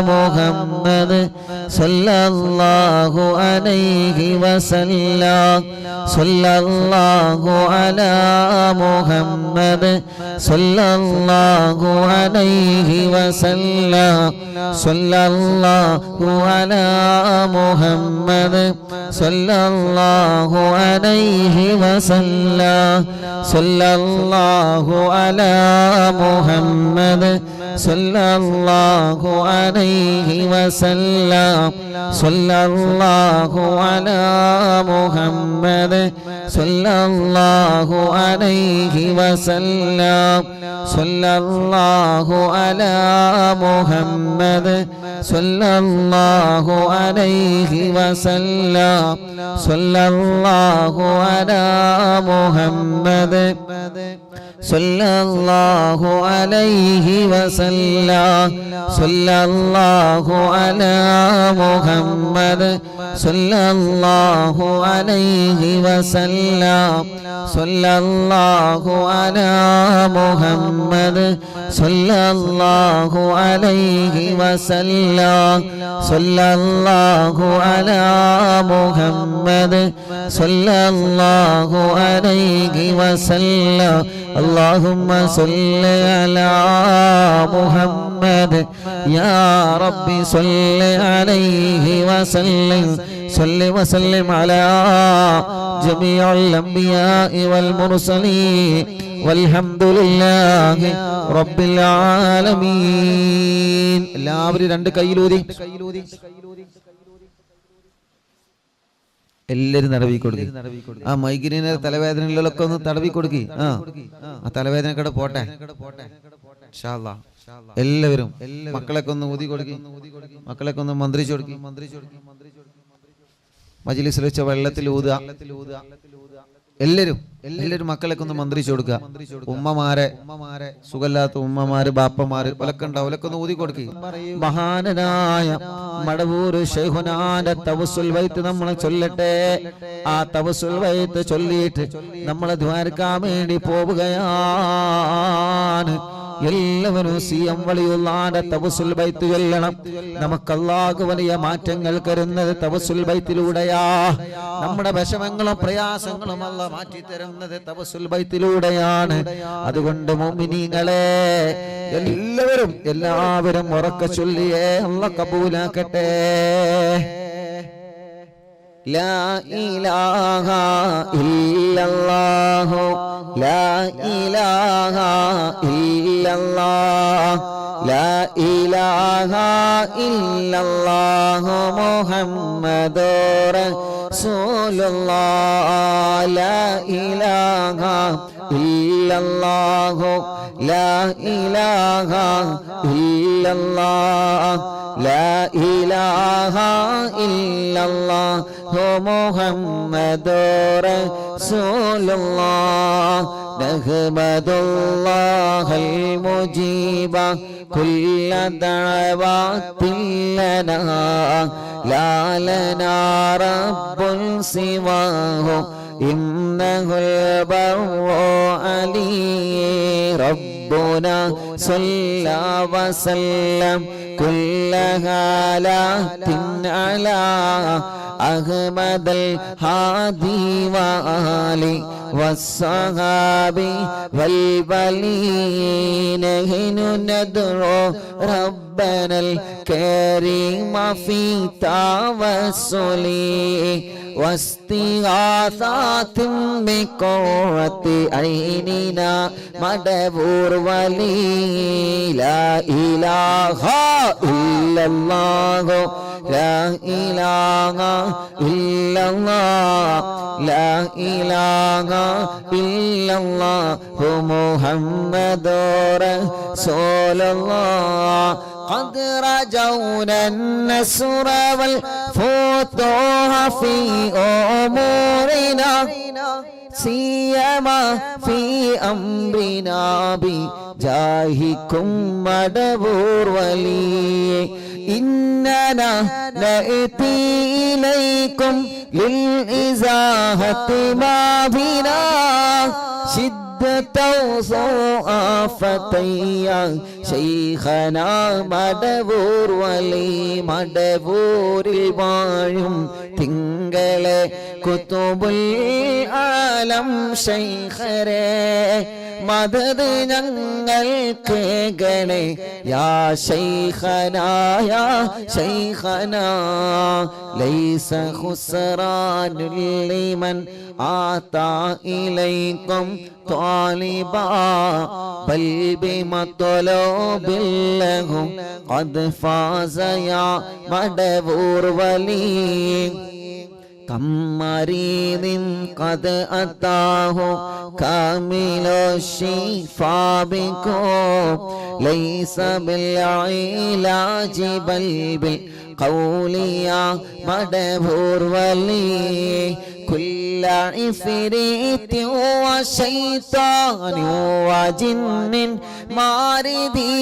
മുഹമ്മദ് സല്ലല്ലാഹു അലൈഹി വസല്ലം. സല്ലല്ലാഹു അലാ മുഹമ്മദ് സല്ലല്ലാഹു അലൈഹി വസല്ലം. സല്ലല്ലാഹു അലാ മുഹമ്മദ് സല്ലല്ലാഹു അലൈഹി വസല്ലം. സല്ലല്ലാഹു അലാ മുഹമ്മദ് സല്ലല്ലാഹു അലൈഹി വസല്ലം. സല്ലല്ലാഹു അലാ മുഹമ്മദ് സല്ലല്ലാഹു അലൈഹി വസല്ലം. സല്ലല്ലാഹു അലാ മുഹമ്മദ് സല്ലല്ലാഹു അലൈഹി വസല്ലം. സല്ലല്ലാഹു അലാ മുഹമ്മദ് സല്ലല്ലാഹു അലൈഹി വസല്ലം. സല്ലല്ലാഹു അലാ മുഹമ്മദ് സല്ലല്ലാഹു അലൈഹി വസല്ലം. സല്ലല്ലാഹു അലാ മുഹമ്മദ് സല്ലല്ലാഹു അലൈഹി വസല്ലം. اللهم صل على محمد يا ربي صل عليه وسلم. صل وسلم على جميع الأنبياء والمرسلين والحمد لله رب العالمين. എല്ലാവരും രണ്ട് കൈയിലൂതി എല്ലാരും തടവി കൊടുക്കി. ആ മൈഗ്രീന് തലവേദനകളിലൊക്കെ ഒന്ന് തടവി കൊടുക്കി. ആ തലവേദനക്കടെ പോട്ടെ. എല്ലാവരും മക്കളൊക്കെ ഒന്ന് ഊതി കൊടുക്കി, മക്കളൊക്കെ ഒന്ന് മന്ത്രിച്ചു കൊടുക്കി. മജ്‌ലിസിൽ വെച്ച വെള്ളത്തിൽ ഊതുക. എല്ലാരും മക്കളൊക്കെ ഒന്ന് മന്ത്രിച്ചു കൊടുക്കുക. ഉമ്മമാരെ സുഖല്ലാത്ത ഉമ്മമാര് ബാപ്പമാര് ഒലക്കെ ഉണ്ടാവും, ഒലക്കെ ഒന്ന് ഊതി കൊടുക്കുക. മഹാനായ മടവൂര് ശൈഖുനാന്റെ തവസ്സുൽ ബൈത്ത് നമ്മൾ ചൊല്ലട്ടെ. ആ തവസ്സുൽ ബൈത്ത് ചൊല്ലിയിട്ട് നമ്മൾ ദ്വാരക്കാൻ വേണ്ടി പോവുകയാണ്. എല്ലാവരും സിഎം വലിയുള്ളാന്റെ തവസ്സുൽ ബൈത്ത് ചൊല്ലണം. നമുക്ക് അല്ലാഹു വലിയ മാറ്റങ്ങൾ തരുന്നത് തവസ്സുൽ ബൈത്തിലൂടെയാ. നമ്മുടെ വിഷമങ്ങളും പ്രയാസങ്ങളും അല്ലാഹ് മാറ്റി തരുന്നത് തവസ്സുൽ ബൈത്തിലൂടെയാണ്. അതുകൊണ്ട് മുഅ്മിനീങ്ങളെ എല്ലാവരും ഉറക്കെ ചൊല്ലിയേ അല്ലാഹ് കബൂലാക്കട്ടെ. لا إله إلا الله لا إله إلا الله لا إله إلا الله محمد رسول الله لا إله إلا الله لا إله إلا الله لا إله إلا الله محمد رسول الله نحمد الله المجيب كل دعوات لنا لا لنا رب سواه إنه البر علي ربنا صلى وسلم كل حالات على أحمد الهادي وآله والصحابي والبلين نحن ندعو ربنا الكريم في توسلي واستغاثات بقرة عيننا مدبور ولي لا إله إلا الله لا إله إلا الله لا إله إلا الله محمد رسول الله قد رجونا النصر والفتوح في أمورنا سيما في أمرنا بجاهكم مدبور ولي إننا نأتي إليكم للإزاحة ما بنا شدة وصوافة شيخنا مدبور ولي مدبور البايم തിങ്കളെ കുതുബുൽ ആലം ശൈഖരേ മദദ് ഞങ്ങൾക്ക് ഗണേ യാ ശൈഖനാ യാ ശൈഖനാ ലൈസ ഖുസ്റാനുൽ ലിമൻ ആതാ ഇലൈക്കും ത്വാലിബാ ബൽ ബിമത്ലൂബിൽ ലഹും ഖദ് ഫാസ യാ മദബൂർ വലി كم مريض قد أتاه كامل الشفاء بكم ليس بالعلاج بل بالقول يا مدبور ولي كل عفريت وشيطان وجن ماردي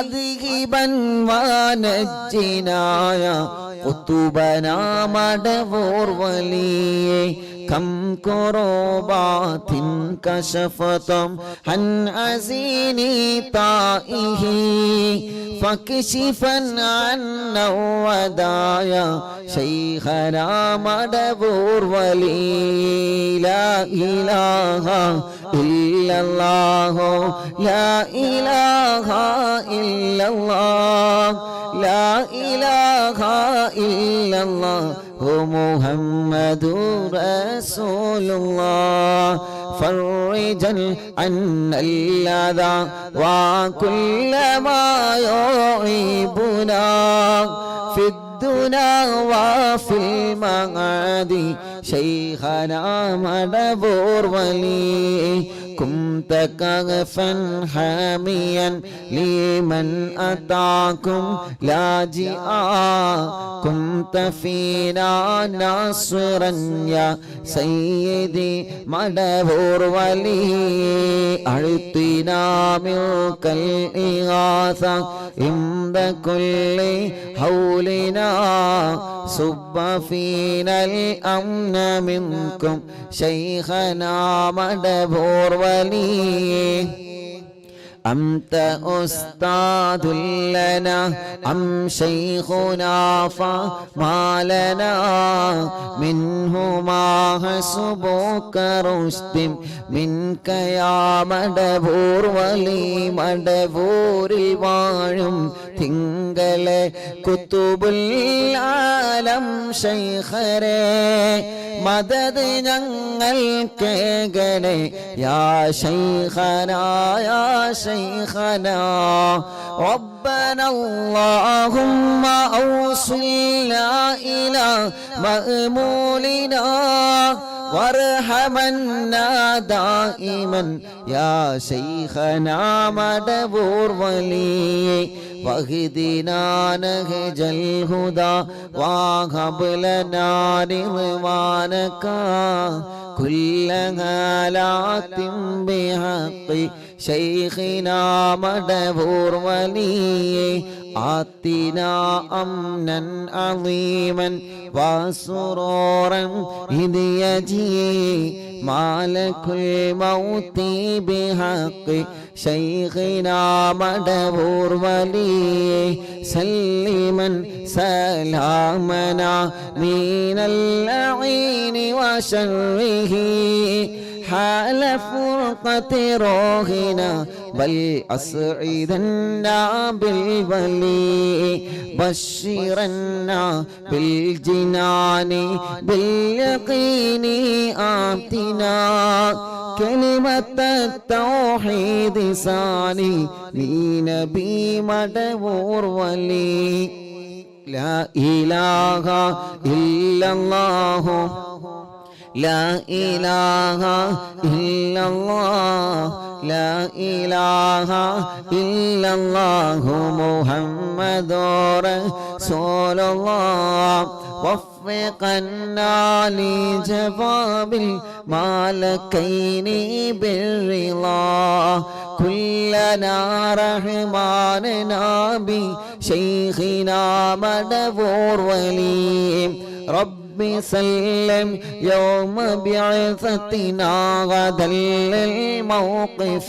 أذهبا ونجنا يا قطبنا مدبور ولي كم كربات كشفتم عن أزيني طائه فاكشفا عنا ودايا شيخنا مدبور ولي لا إله إلا الله لا إله إلا الله لا إله إلا الله محمد رسول الله فرجا عنا الأذى وكل ما يعيبنا في الدنيا وفي المعاد شيخنا مدبور ولي كنت كغفا حاميا لمن أتاكم لاجئا كنت فينا ناصرا يا سيدي مدبور ولي أعطنا منك الإغاثة عند كل حولنا صب فينا الأمن منكم شيخنا مدبور ولي أنت أستاذ لنا أم شيخنا فما لنا منه ما حسبك رشد منك يا മടവൂർ വലി മടവൂരിൽ വാഴും തിങ്കളെ കുത്തുബുൽ ആലം ശൈഖരേ മദദ് ഞങ്ങൾക്കേകണേ യാ ശൈഖനാ യാ ശൈഖനാ ربنا اللهم أوصلنا إلى مأمولنا وارحمنا دائما يا شيخنا مدبور ولي واهدنا نهج الهدى وهب لنا رضوانك كل هالات بحق شيخنا مدبور ولي آتنا أمنا عظيما وسرورا إذ يجي مالك الموت بحق شيخنا مدبور ولي سلما سلامنا من اللعين وشره حال فرقة روحنا بل أسعدنا بالولي بشرنا بالجنان باليقين آتنا كلمة التوحيد ثاني لنبي مدبور ولي لا إله إلا الله لا إله إلا الله لا إله إلا الله محمد رسول الله وفقنا لجواب المالكين بالرضا كلنا رحماننا بشيخنا مدبور ولي رب سلم يوم بعثتنا غدا للموقف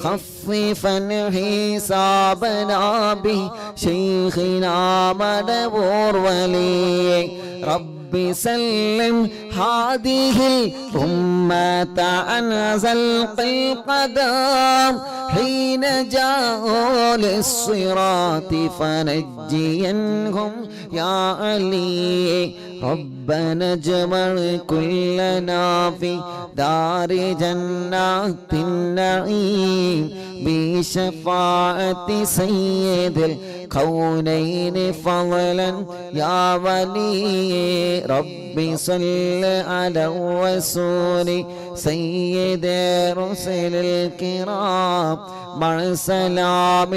خففا حسابنا بشيخنا مدبور ولي رب سلم هذه الأمة عن زلق القدم حين جاءوا للصراط فنجينهم يا علي ربنا اجمع كلنا في دار جنات النعيم بشفاعة سيد الكونين فضلا يا ولي رب صل على الرسول سيد رسل الكرام مع سلام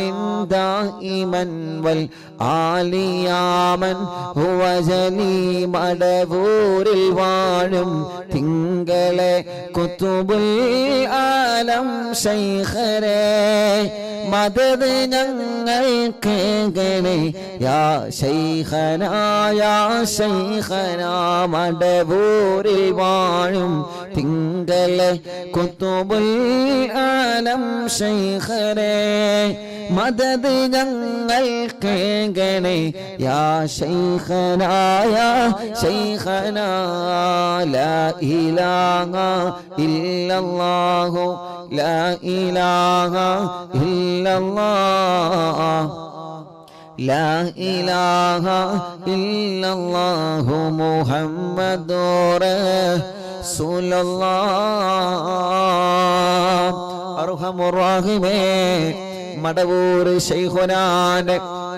دائما والآل يا من هو جلي مدبور الوالم തിങ്കളെ കുത്തുബുൽ ആലം ശൈഖരേ മദദ് ഞങ്ങൾക്കേകണേ യാ ശൈഖനാ യാ ശൈഖനാ മടവൂരിൽ വാഴും തിങ്കളെ കുത്തുബുൽ ആലം ശൈഖരേ മദദ് ഞങ്ങൾക്കേകണേ യാ ശൈഖനാ യാ ശൈഖനാ ലാ ഇലാഹ ഇല്ലല്ലാഹു ലാ ഇലാഹ ഇല്ലല്ലാഹ് ലാ ഇലാഹ ഇല്ലല്ലാഹു മുഹമ്മദുർ റസൂലുള്ളാഹ് അർഹമുർ റഹീമേ മടവൂർ ശൈഖുനാന്റെ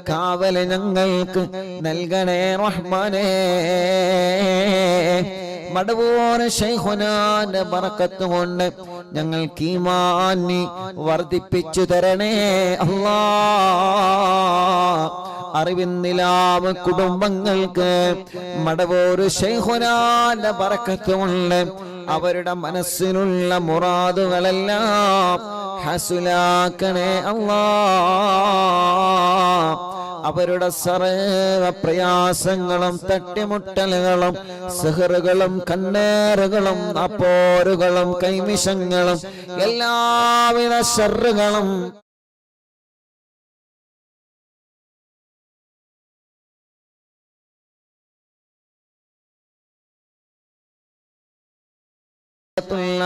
കാവല് ഞങ്ങൾക്ക് നൽകണേ റഹ്മാനേ മടവൂർ ശൈഖുനാന്റെ ബറക്കത്ത് കൊണ്ട് ഞങ്ങൾക്ക് ഈമാനി വർദ്ധിപ്പിച്ചു തരണേ അല്ലാഹ് അറിവിന്നിലാവ് കുടുംബങ്ങൾക്ക് മടവൂർ ശൈഖുനാന്റെ ബറക്കത്ത് കൊണ്ട് അവരുടെ മനസ്സിലുള്ള മുറാദുകളെല്ലാം ഹസുലാക്കണേ അല്ലാഹ് അവരുടെ സർവ പ്രയാസങ്ങളും തട്ടിമുട്ടലുകളും സിഹറുകളും കണ്ണേറുകളും അപ്പോരുകളും കൈമിഷങ്ങളും എല്ലാവിധ ശർറുകളും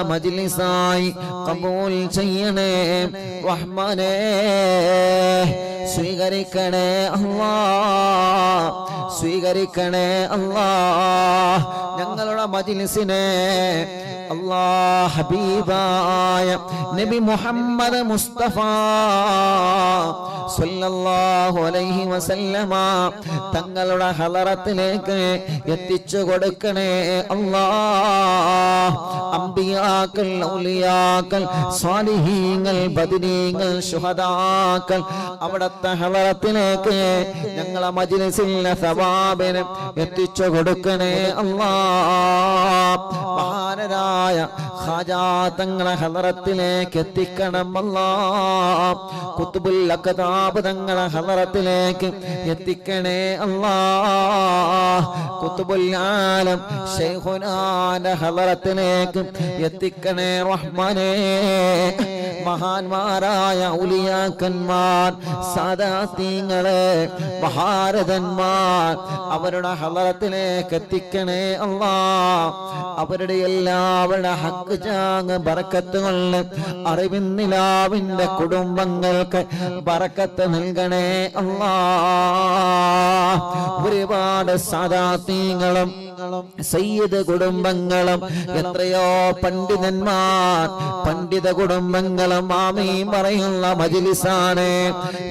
മജ്ലിസായി ഖബൂൽ ചെയ്യണേ റഹ്മാനേ. സ്വീകരിക്കണേ അല്ലാഹ്, സ്വീകരിക്കണേ അല്ലാഹ് ഞങ്ങളുടെ മജ്ലിസിനെ. അല്ലാഹ് ഹബീബായ നബി മുഹമ്മദ് മുസ്തഫ സല്ലല്ലാഹു അലൈഹി വസല്ലമ തങ്ങളുടെ ഹളറത്തിലേക്ക് എത്തിച്ചു കൊടുക്കണേ അല്ലാഹ്. അംബിയാക്കൾ, ഔലിയാക്കൾ, സ്വാലിഹീങ്ങൾ, ബദരീങ്ങൾ, ശുഹദാക്കൾ അവിടുത്തെ ഹളറത്തിലേക്ക് ഞങ്ങളെ മജ്ലിസിലെ സവാബിനെ എത്തിച്ചു കൊടുക്കണേ അല്ലാഹ്. മഹാനരായ ഖാജാ തങ്ങളെ ഹളറത്തിലേക്ക് എത്തിക്കണം അല്ലാഹ്. ഖുത്ബുൽ അഖ്താബ് തങ്ങളെ ഹളറത്തിലേക്ക് എത്തിക്കണേ അല്ലാഹ്. ഖുത്ബുൽ ആലം ശൈഖുനാന്റെ ഹളറത്തിലേക്ക് എത്തിക്കണേ റഹ്മാനേ. മഹാന്മാരായ ഔലിയാക്കന്മാർ, സാദാത്തീങ്ങളെ, മഹാരഥന്മാർ അവരുടെ ഹളറത്തിലേക്ക് എത്തിക്കണേ അല്ലാഹ്. അവരുടെ എല്ലാവരുടെ ഹക്ക് ചാങ് ബറക്കത്ത് കൊണ്ട് അറിവിന്നിലാവിന്റെ കുടുംബങ്ങൾക്ക് ബറക്കത്ത് നൽകണേ അല്ലാഹ്. ഒരുപാട് സാദാത്തീങ്ങളും സയ്യിദ് കുടുംബങ്ങളും എത്രയോ പണ്ഡിതന്മാർ, പണ്ഡിത കുടുംബങ്ങളും ആമീൻ പറയുന്ന മജ്ലിസാണ്.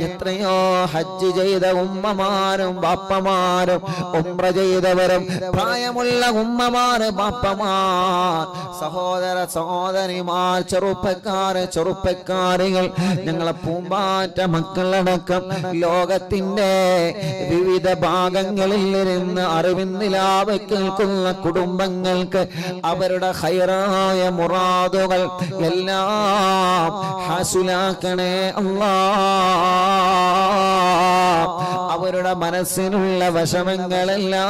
എത്രയോ ഹജ്ജ് ചെയ്ത ഉമ്മമാരും ബാപ്പമാരും, ഉംറ ചെയ്തവരും, പ്രായമുള്ള ഉമ്മമാര്, ബാപ്പമാർ, സഹോദര സഹോദരിമാർ, ചെറുപ്പക്കാരികൾ, ഞങ്ങളെ പൂമ്പാറ്റ മക്കളടക്കം ലോകത്തിന്റെ വിവിധ ഭാഗങ്ങളിൽ ഇരുന്ന് അറിവിന്നിലാവ് കേൾക്കുന്ന കുടുംബങ്ങൾക്ക് അവരുടെ ഖൈറായ മുറാദുകൾ എല്ലാം ഹാസിലാക്കണേ അല്ലാഹ്. അവരുടെ മനസ്സിനുള്ള വിഷമങ്ങളെല്ലാം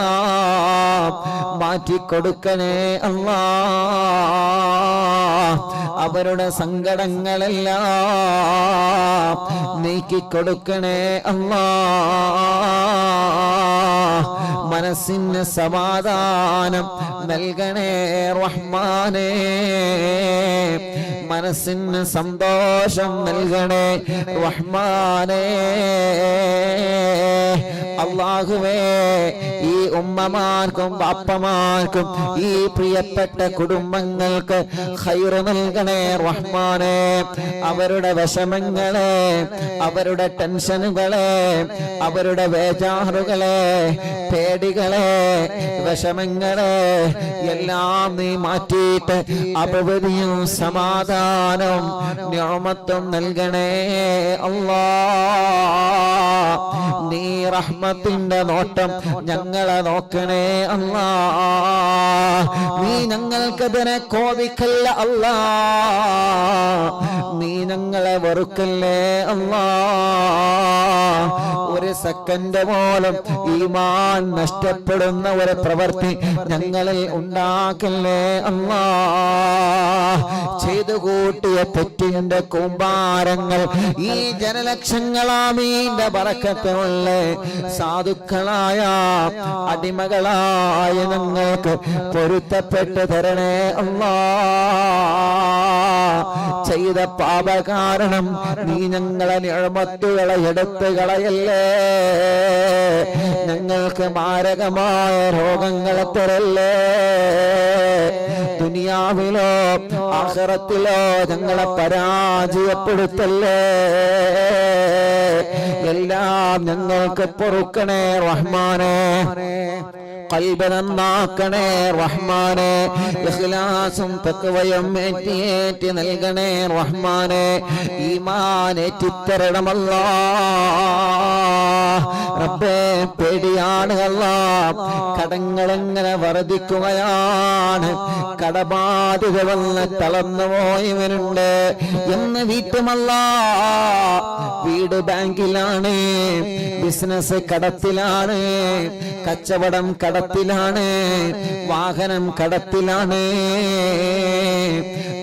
മാറ്റിക്കൊടുക്കണേ അല്ലാഹ്. അവരുടെ സങ്കടങ്ങളെല്ലാം നീക്കിക്കൊടുക്കണേ അല്ലാഹ്. മനസ്സിന് സമാധാനം നൽകണേ റഹ്മാനേ. മനസ്സിന് സന്തോഷം നൽകണേ റഹ്മാനേ. അല്ലാഹുവേ, ഈ ഉമ്മമാർക്കും ബാപ്പമാർക്കും ഈ പ്രിയപ്പെട്ട കുടുംബങ്ങൾക്ക് ഖൈർ നൽകണേ റഹ്മാനേ. അവരുടെ വിഷമങ്ങളെ, അവരുടെ ടെൻഷനുകളെ, അവരുടെ വേജാറുകളെ, പേടികളെ, വിഷമങ്ങളെ എല്ലാം നീ മാറ്റിയിട്ട് അഭിവൃദ്ധിയും സമാധാനവും നിഅമത്തും നൽകണേ അല്ലാഹ്. നീ റഹ്മത്തിന്റെ നോട്ടം ഞങ്ങളെ നോക്കണേ അല്ലാഹ്. നീ ഞങ്ങൾക്കെതിരെ കോപിക്കല്ല അല്ലാഹ്. നീ ഞങ്ങളെ വെറുക്കല്ലേ അല്ലാഹ്. ഒരു സെക്കൻഡ് പോലും ഈമാൻ നഷ്ടപ്പെടുന്ന ഒരു പ്രവൃത്തി ഞങ്ങളിൽ ഉണ്ടാക്കല്ലേ അല്ലാഹ്. ചെയ്തു കൂട്ടിയ തെറ്റിന്റെ കൂമ്പാരങ്ങൾ ഈ ജനലക്ഷങ്ങളാമീന്റെ ബറക്കത്തുള്ള സാധുക്കളായ അടിമകളായ ഞങ്ങൾക്ക് പൊരുത്തപ്പെട്ടു തരണേ അല്ലാഹ്. ചെയ്ത പാപ കാരണം നീ ഞങ്ങളെ നിഅമത്തുകളെ എടുത്തു കളയല്ലേ. ഞങ്ങൾക്ക് മാരകമായ രോഗങ്ങളെ തരല്ലേ. ദുനിയാവിലോ ആഖിറത്തിലോ ഞങ്ങളെ പരാജയപ്പെടുത്തല്ലേ. എല്ലാം ഞങ്ങൾക്ക് പൊറുക്കണേ റഹ്മാനേ. ഖൽബ് നന്നാക്കണേ റഹ്മാനേ. ഇഖ്ലാസും തഖ്വയും ഏറ്റി നൽകണേ റഹ്മാനേ. ഈമാൻ ഏറ്റിത്തരണം അല്ലാഹ്. റബ്ബേ, പേടിയാണ് അല്ലാഹ്. കടങ്ങൾ എങ്ങനെ വർദ്ധിക്കുകയാണ്, കടബാധ്യത വന്ന് തളർന്നു പോയവരുണ്ട് എന്ന് വീട്ടുമല്ല. വീട് ബാങ്കിലാണ്, ബിസിനസ് കടത്തിലാണ്, കച്ചവടം കടത്തിലാണ്, വാഹനം കടത്തിലാണ്.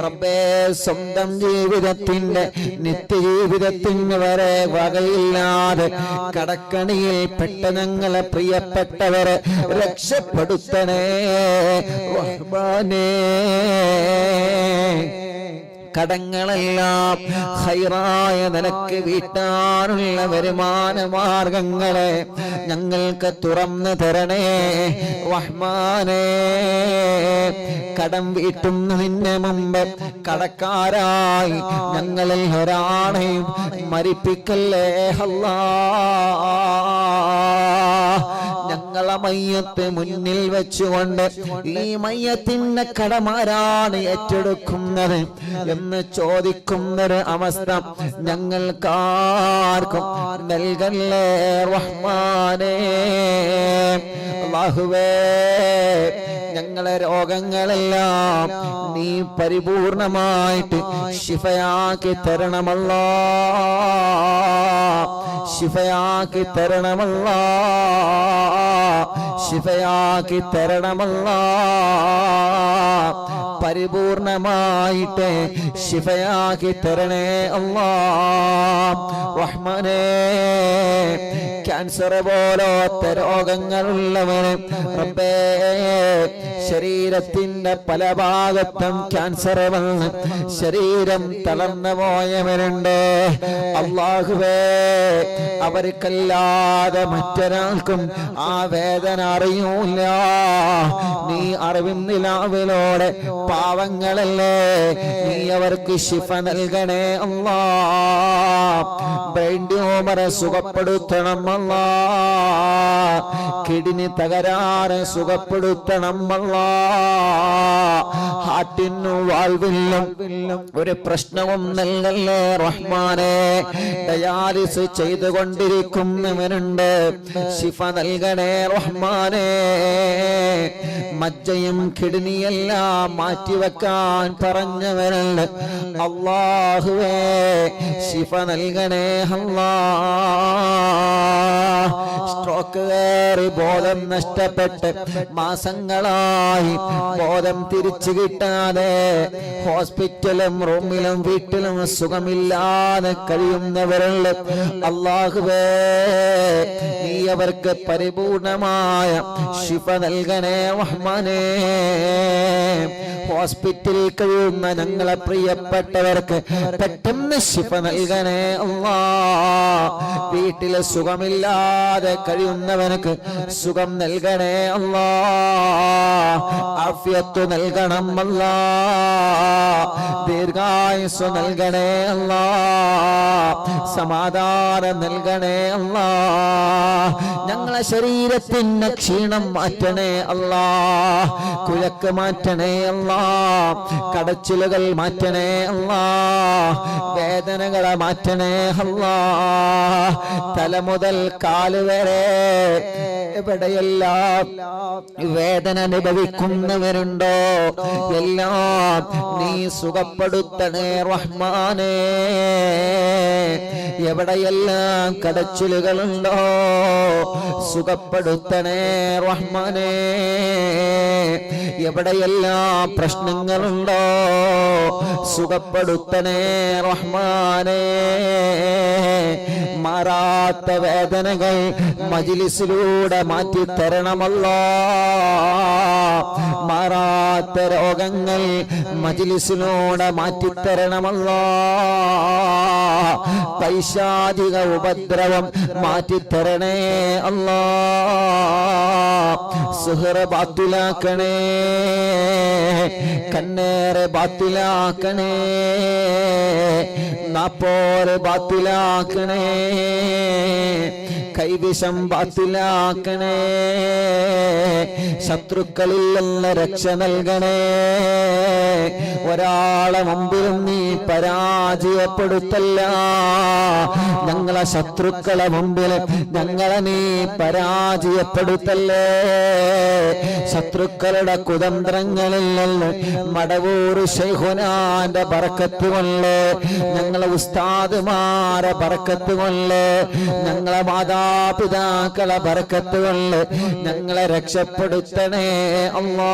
റബ്ബേ, സ്വന്തം ജീവിതത്തിന്റെ നിത്യജീവിതത്തിന് വരെ വകയില്ലാതെ കടക്കണിയിൽ പെട്ട ഞങ്ങളെ പ്രിയപ്പെട്ടവരെ രക്ഷപ്പെടുത്തണേ റഹ്മാനേ. കടങ്ങളെല്ലാം ഖൈറായ നിലക്ക് വീട്ടാനുള്ള വരുമാന മാർഗങ്ങളെ ഞങ്ങൾക്ക് തുറന്നു തരണേ റഹ്മാനേ. കടം വീട്ടുന്നതിന് മുമ്പ് കടക്കാരായി ഞങ്ങളിൽ ഒരാളെയും മരിപ്പിക്കല്ലേ അല്ലാഹ്. ഞങ്ങളെ മയ്യത്ത് മുന്നിൽ വെച്ചുകൊണ്ട് ഈ മയ്യത്തിന്റെ കടമാരാണ് ഏറ്റെടുക്കുന്നത് എന്ന് ചോദിക്കുന്നൊരു അവസ്ഥ ഞങ്ങൾക്കാർക്കും നൽകല്ലേ റഹ്മാനേ. അല്ലാഹുവേ, ഞങ്ങളെ രോഗങ്ങളെല്ലാം നീ പരിപൂർണമായിട്ട് ശിഫയാക്കി തരണമല്ലാ, ശിഫയാക്കി തരണമല്ലാ, ശിഫയാക്കി തരണമല്ലാ. പരിപൂർണമായിട്ട് ശിഫയാക്കി തരണേ അല്ലാഹ് റഹ്മാനേ. ക്യാൻസർ പോലത്തെ രോഗങ്ങളുള്ളവന് റബ്ബേ, ശരീരത്തിന്റെ പല ഭാഗത്തും ക്യാൻസർ വന്ന് ശരീരം തളർന്നു പോയവരുണ്ട്. അല്ലാഹുവേ, അവർക്കല്ലാതെ മറ്റൊരാൾക്കും ആ വേദന അറിയൂല. നീ അറിവിൻ നിലാവിലൂടെ പാവങ്ങളല്ലേ, നീ അവർക്ക് ശിഫ നൽകണേ അല്ലാഹ്. ബ്രെയിൻ ട്യൂമർ സുഖപ്പെടുത്തണം അല്ലാഹ്, കിഡ്നി തകരാറ് സുഖപ്പെടുത്തണം അല്ലാഹ്. ഹാർട്ടിനും വാൾവിനും ഒരു പ്രശ്നവും നൽകല്ലേ റഹ്മാനേ. ഡയാലിസ് ചെയ്തുകൊണ്ടിരിക്കുന്നവരുണ്ട്, ശിഫ നൽകണേ റഹ്മാനേ. മജ്ജയും കിഡ്നിയെല്ലാം മാറ്റിവെക്കാൻ പറഞ്ഞവരുണ്ട്, അല്ലാഹുവേ ശിഫ നൽകണേ അല്ലാഹ്. സ്ട്രോക്ക് കയറി ബോധം നഷ്ടപ്പെട്ട് മാസങ്ങളായി ബോധം തിരിച്ചു കിട്ടാതെ ഹോസ്പിറ്റലും റൂമിലും വീട്ടിലും സുഖമില്ലാതെ കഴിയുന്നവരുണ്ട്. അല്ലാഹുവേ, നീ അവർക്ക് പരിപൂർണമായ ശിഫ നൽകണേ റഹ്മാനേ. ഹോസ്പിറ്റലിൽ കഴിയുന്ന ഞങ്ങളെ പ്രിയപ്പെട്ടവർക്ക് പെട്ടെന്ന് ശിഫ നൽകണേ അല്ലാഹ്. വീട്ടിലെ സുഖമില്ലാതെ കഴിയുന്നവർക്ക് സുഖം നൽകണേ അല്ലാഹ്. ആഫിയത്ത് നൽകണം അല്ലാഹ്, ദീർഘായുസ്സ് നൽകണേ അല്ലാഹ്, സമാധാനം നൽകണേ അല്ലാഹ്. ഞങ്ങളെ ശരീരത്തിന് ക്ഷീണം മാറ്റണേ അല്ലാഹ്, കുഴക്ക് മാറ്റണേ അല്ലാഹ്, കടച്ചിലുകൾ മാറ്റണേ അല്ലാഹ്, വേദനകളെ മാറ്റണേ അല്ലാഹ്. തല മുതൽ കാല് വരെ എവിടെയെല്ലാം വേദന അനുഭവിക്കുന്നവരുണ്ടോ എല്ലാം നീ സുഖപ്പെടുത്തണേ റഹ്മാനേ. എവിടെയെല്ലാം കടച്ചിലുകളുണ്ടോ സുഖപ്പെടുത്തണേ റഹ്മാനേ. എവിടെയെല്ലാം പ്രശ്നങ്ങളുണ്ടോ സുഖപ്പെടുത്തണേ റഹ്മാനേ. മാറാത്ത വേദനകൾ മജ്‌ലിസിലൂടെ മാറ്റി തരണമല്ലാഹ്, മാറാത്ത രോഗങ്ങൾ മജ്‌ലിസിലൂടെ മാറ്റി തരണമല്ലാഹ്, പൈശാചിക ഉപദ്രവം മാറ്റി തരണേ അല്ലാഹ്. സുഹറ ബാത്തിലാക്കണേ, കണ്ണേറെ ബാത്തിലാക്കണേ, നാപ്പോരെ ബാത്തിലാക്കണേ, കൈവിഷം ബാത്തിലാക്കണേ, ശത്രുക്കളിൽ നിന്ന് രക്ഷ നൽകണേ. ഒരാളെ മുമ്പിലും നീ പരാജയപ്പെടുത്തല്ല. ഞങ്ങളെ ശത്രുക്കളെ മുമ്പിൽ ഞങ്ങളെ നീ പരാജയപ്പെടുത്തല്ലേ. ശത്രുക്കളുടെ കുതന്ത്രങ്ങളിൽ നിന്ന് മടവൂർ ശൈഖുനാന്റെ ബറക്കത്ത് കൊണ്ട്, ഞങ്ങളെ ഉസ്താദുമാരെ ബറക്കത്ത് കൊണ്ട്, ഞങ്ങളെ മാതാപിതാക്കളെ ബറക്കത്ത് കൊണ്ട് ഞങ്ങളെ രക്ഷപ്പെടുത്തണേ അല്ലാ.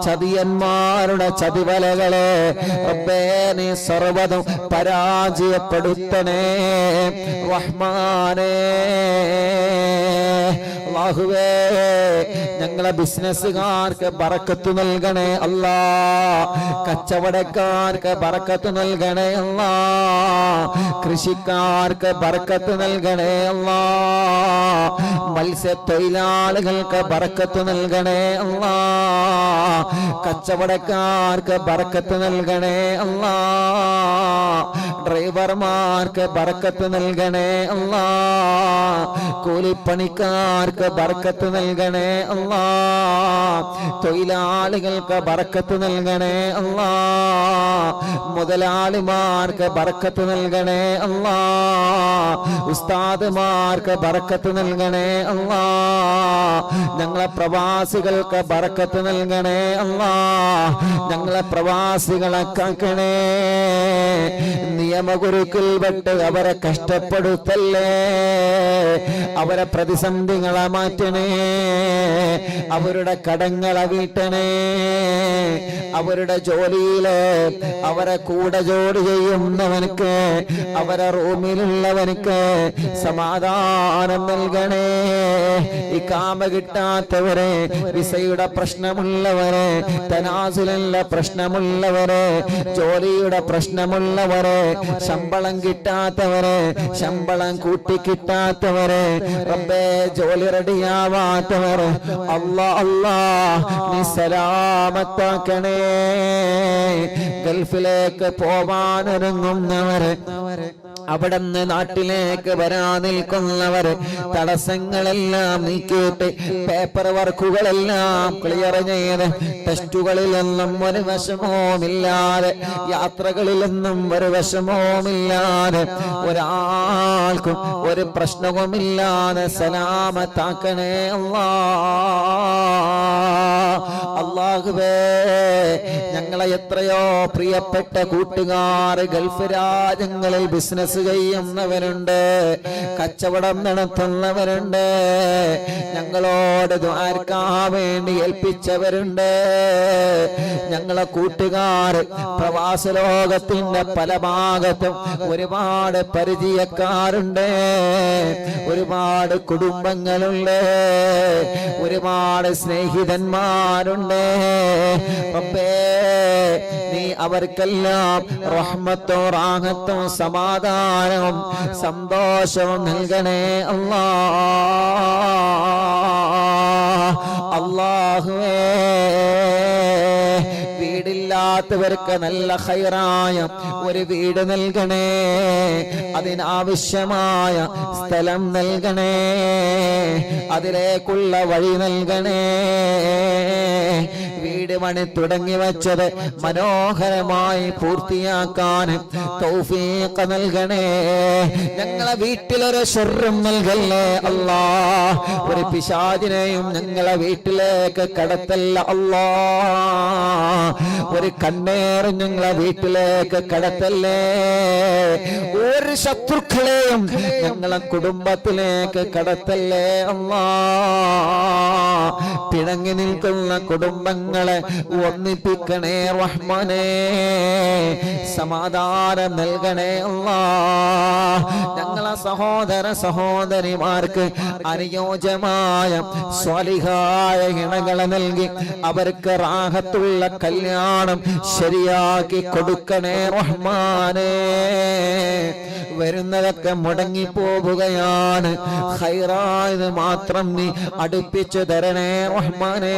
ചതിയന്മാരുടെ ചതിവലകളെ റബ്ബേ നീ സർവ്വതും പരാജയപ്പെടുത്തണേ റഹ്മാനേ. അല്ലാഹുവേ ഞങ്ങളെ ബിസിനസ്സുകാർക്ക് ബറക്കത്ത് നൽകണേ അല്ലാ. കച്ചവടക്കാർക്ക് ബറക്കത്ത് നൽകണേ അല്ലാ. കൃഷിക്കാർക്ക് ബറക്കത്ത് നൽകണേ അല്ലാ. മത്സ്യത്തൊഴിലാളികൾക്ക് ബറക്കത്ത് നൽകണേ അല്ലാ. കച്ചവടക്കാർക്ക് ബറക്കത്ത് നൽകണേ അല്ലാ. ഡ്രൈവർമാർക്ക് ബറക്കത്ത് നൽകണേ അല്ലാ. കൂലിപ്പണിക്കാർക്ക് ബറക്കത്ത് നൽകണേ അല്ലാ. തൊഴിലാളികൾക്ക് ബറക്കത്ത് നൽകണേ അല്ലാ. മുതലാളിമാർക്ക് ബറക്കത്ത് നൽകണേ അല്ലാ. ഉസ്താദുമാർക്ക് ബറക്കത്ത് നൽകണേ അല്ലാ. ഞങ്ങളെ പ്രവാസികൾക്ക് ബറക്കത്ത് നൽകണേ അല്ലാ. ഞങ്ങളെ പ്രവാസികളെ കാക്കണേ. നിയമഗുരുക്കൾ വിട്ട് അവരെ കഷ്ടപ്പെടുത്തല്ലേ. അവരെ പ്രതിസന്ധികളെ മാറ്റണേ. അവരുടെ കടങ്ങളെ വീട്ടണേ. അവരുടെ ജോലിയില് അവരെ കൂടെ ജോലി ചെയ്യുന്നവനക്ക്, അവരെ റൂമിലുള്ളവനക്ക് സമാധാനം നൽകണേ. ഈ കാമ കിട്ടാത്തവരെ, വിസയുടെ പ്രശ്നമുള്ളവരെ, തനാസുലിന്റെ പ്രശ്നമുള്ളവരെ, ജോലിയുടെ പ്രശ്നമുള്ളവരെ, ശമ്പളം കിട്ടാത്തവരെ, ശമ്പളം കൂട്ടി കിട്ടാത്തവരെ, റബ്ബേ ജോലി റെഡിയാവാത്തവരെ അല്ലാ അല്ലാ നീ സലാമത്താക്കണേ. ഗൾഫിലേക്ക് പോവാനൊരുങ്ങുന്നവരെ, അവിടുന്ന് നാട്ടിലേക്ക് വരാൻ നിൽക്കുന്നവര് തടസ്സങ്ങളെല്ലാം നീക്കിയിട്ട് പേപ്പർ വർക്കുകളെല്ലാം ക്ലിയർ ചെയ്ത് ടെസ്റ്റുകളിലൊന്നും ഒരു വിഷമവുമില്ലാതെ, യാത്രകളിലൊന്നും ഒരു വിഷമവുമില്ലാതെ, ഒരാൾക്കും ഒരു പ്രശ്നവുമില്ലാതെ സലാമത്താക്കണേ അല്ലാ. അല്ലാഹുവേ ഞങ്ങളെ എത്രയോ പ്രിയപ്പെട്ട കൂട്ടുകാർ ഗൾഫ് രാജ്യങ്ങളിൽ ബിസിനസ് ചെയ്യുന്നവരുണ്ട്, കച്ചവടം നടത്തുന്നവരുണ്ട്, ഞങ്ങളോട് ദുആർക്കാൻ വേണ്ടി ഏൽപ്പിച്ചവരുണ്ട്. ഞങ്ങളെ കൂട്ടുകാർ പ്രവാസ ലോകത്തിന്റെ പല ഭാഗത്തും ഒരുപാട് പരിചയക്കാരുണ്ട്, ഒരുപാട് കുടുംബങ്ങളുണ്ട്, ഒരുപാട് സ്നേഹിതന്മാരുണ്ട്. റബ്ബേ നീ അവർക്കെല്ലാം റഹ്മത്തും റാഹത്തും സമാധാനവും സന്തോഷവും നൽകണേ അല്ലാ. അല്ലാഹുവേ വീടില്ലാത്തവർക്ക് നല്ല ഖൈറായ ഒരു വീട് നൽകണേ. അതിനാവശ്യമായ സ്ഥലം നൽകണേ. അതിലേക്കുള്ള വഴി നൽകണേ. വീട് പണി തുടങ്ങി വെച്ചത് മനോഹരമായി പൂർത്തിയാക്കാൻ തൗഫീഖ് നൽകണേ. ഞങ്ങളെ വീട്ടിലൊരു ശർറും നൽകല്ലേ അല്ലാ. ഒരു പിശാചിനെയും ഞങ്ങളെ വീട്ടിലേക്ക് കടത്തല്ല അല്ലാ. ഒരു കണ്ണേറും ഞങ്ങളെ വീട്ടിലേക്ക് കടത്തല്ലേ. ഒരു ശത്രുക്കളെയും ഞങ്ങളെ കുടുംബത്തിലേക്ക് കടത്തല്ലേ അല്ലാ. പിണങ്ങി നിൽക്കുന്ന കുടുംബങ്ങളെ ഒന്നിപ്പിക്കണേ റഹ്മാനേ. സമാധാനം നൽകണേ അല്ലാ. ഞങ്ങളെ സഹോദര സഹോദരിമാർക്ക് അനുയോജ്യമായ സ്വാലിഹായ ഇണകളെ നൽകി അവർക്ക് റാഹത്തുള്ള കല്യാണം ശരിയാക്കി കൊടുക്കണേ റഹ്മാനേ. വരുന്നതൊക്കെ മുടങ്ങിപ്പോവുകയാണ്, ഖൈറായത് മാത്രം നീ അടുപ്പിച്ചു തരണേ റഹ്മാനേ.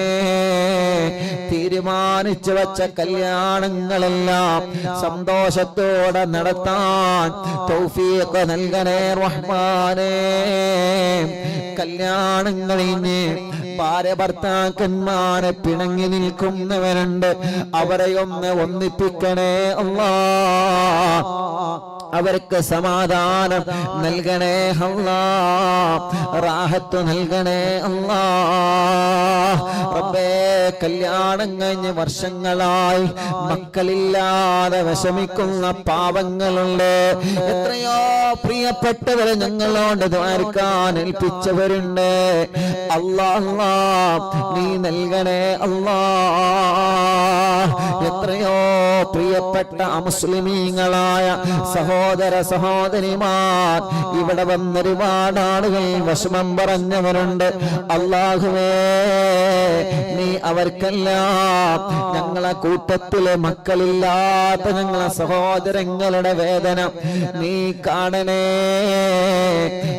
തീരുമാനിച്ചു വച്ച കല്യാണങ്ങളെല്ലാം സന്തോഷത്തോടെ നടത്താൻ തൗഫീഖ് നൽകണേ റഹ്മാനേ. കല്യാണം കഴിഞ്ഞ് ഭാര്യ ഭർത്താക്കന്മാരെ പിണങ്ങി നിൽക്കുന്നവരുണ്ട്, അവരെ ഒന്ന് ഒന്നിപ്പിക്കണേ അല്ലാഹ്. അവർക്ക് സമാധാനം നൽകണേ അല്ലാഹ്, റാഹത്ത് നൽകണേ അല്ലാഹ്. റബ്ബേ, കല്യാണം കഴിഞ്ഞ് വർഷങ്ങളായി മക്കളില്ലാതെ വിഷമിക്കുന്ന പാവങ്ങളുണ്ട്. എത്രയോ പ്രിയപ്പെട്ടവരെ ഞങ്ങളോട് ദ്വാരക്കാൻ ഏൽപ്പിച്ചവരുണ്ട്. അല്ലാഹ് നീ നൽകണേ അല്ലാഹ്. എത്രയോ പ്രിയപ്പെട്ട അമുസ്ലിമീങ്ങളായ സഹോദര സഹോദരിമാർ ഇവിടെ വന്നൊരുപാട് ആളുകൾ വിഷമം പറഞ്ഞവരുണ്ട്. അല്ലാഹുവേ, നീ അവർക്കെല്ലാം ഞങ്ങളെ കൂട്ടത്തിലെ മക്കളില്ലാത്ത ഞങ്ങളെ സഹോദരങ്ങളുടെ വേദന നീ കാണണേ.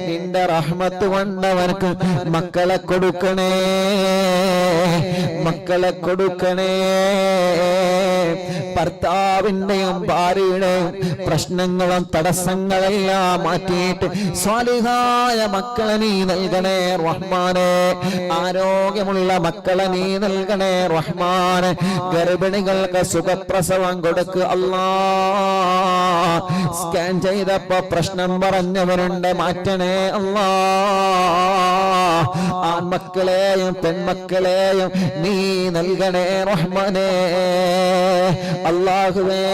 നിന്റെ റഹ്മത്ത് കൊണ്ടവർക്ക് മക്കളെ കൊടുക്കണേ, മക്കളെ കൊടുക്കണേ. ഭർത്താവിന്റെയും ഭാര്യയുടെയും പ്രശ്നങ്ങളും തടസ്സങ്ങളെല്ലാം മാറ്റിയിട്ട് സ്വാലിഹായ മക്കളെ നീ നൽകണേ റഹ്മാനെ. ആരോഗ്യമുള്ള മക്കളെ നീ നൽകണേ റഹ്മാനെ. ഗർഭിണികൾക്ക് സുഖപ്രസവം കൊടുക്കുക അല്ലാഹ്. സ്കാൻ ചെയ്തപ്പോ പ്രശ്നം പറഞ്ഞവരുണ്ട്, മാറ്റണേ അല്ലാഹ്. ആൺമക്കളെയും പെൺമക്കളെയും നീ നൽകണേ റഹ്മാനെ. അല്ലാഹുവേ,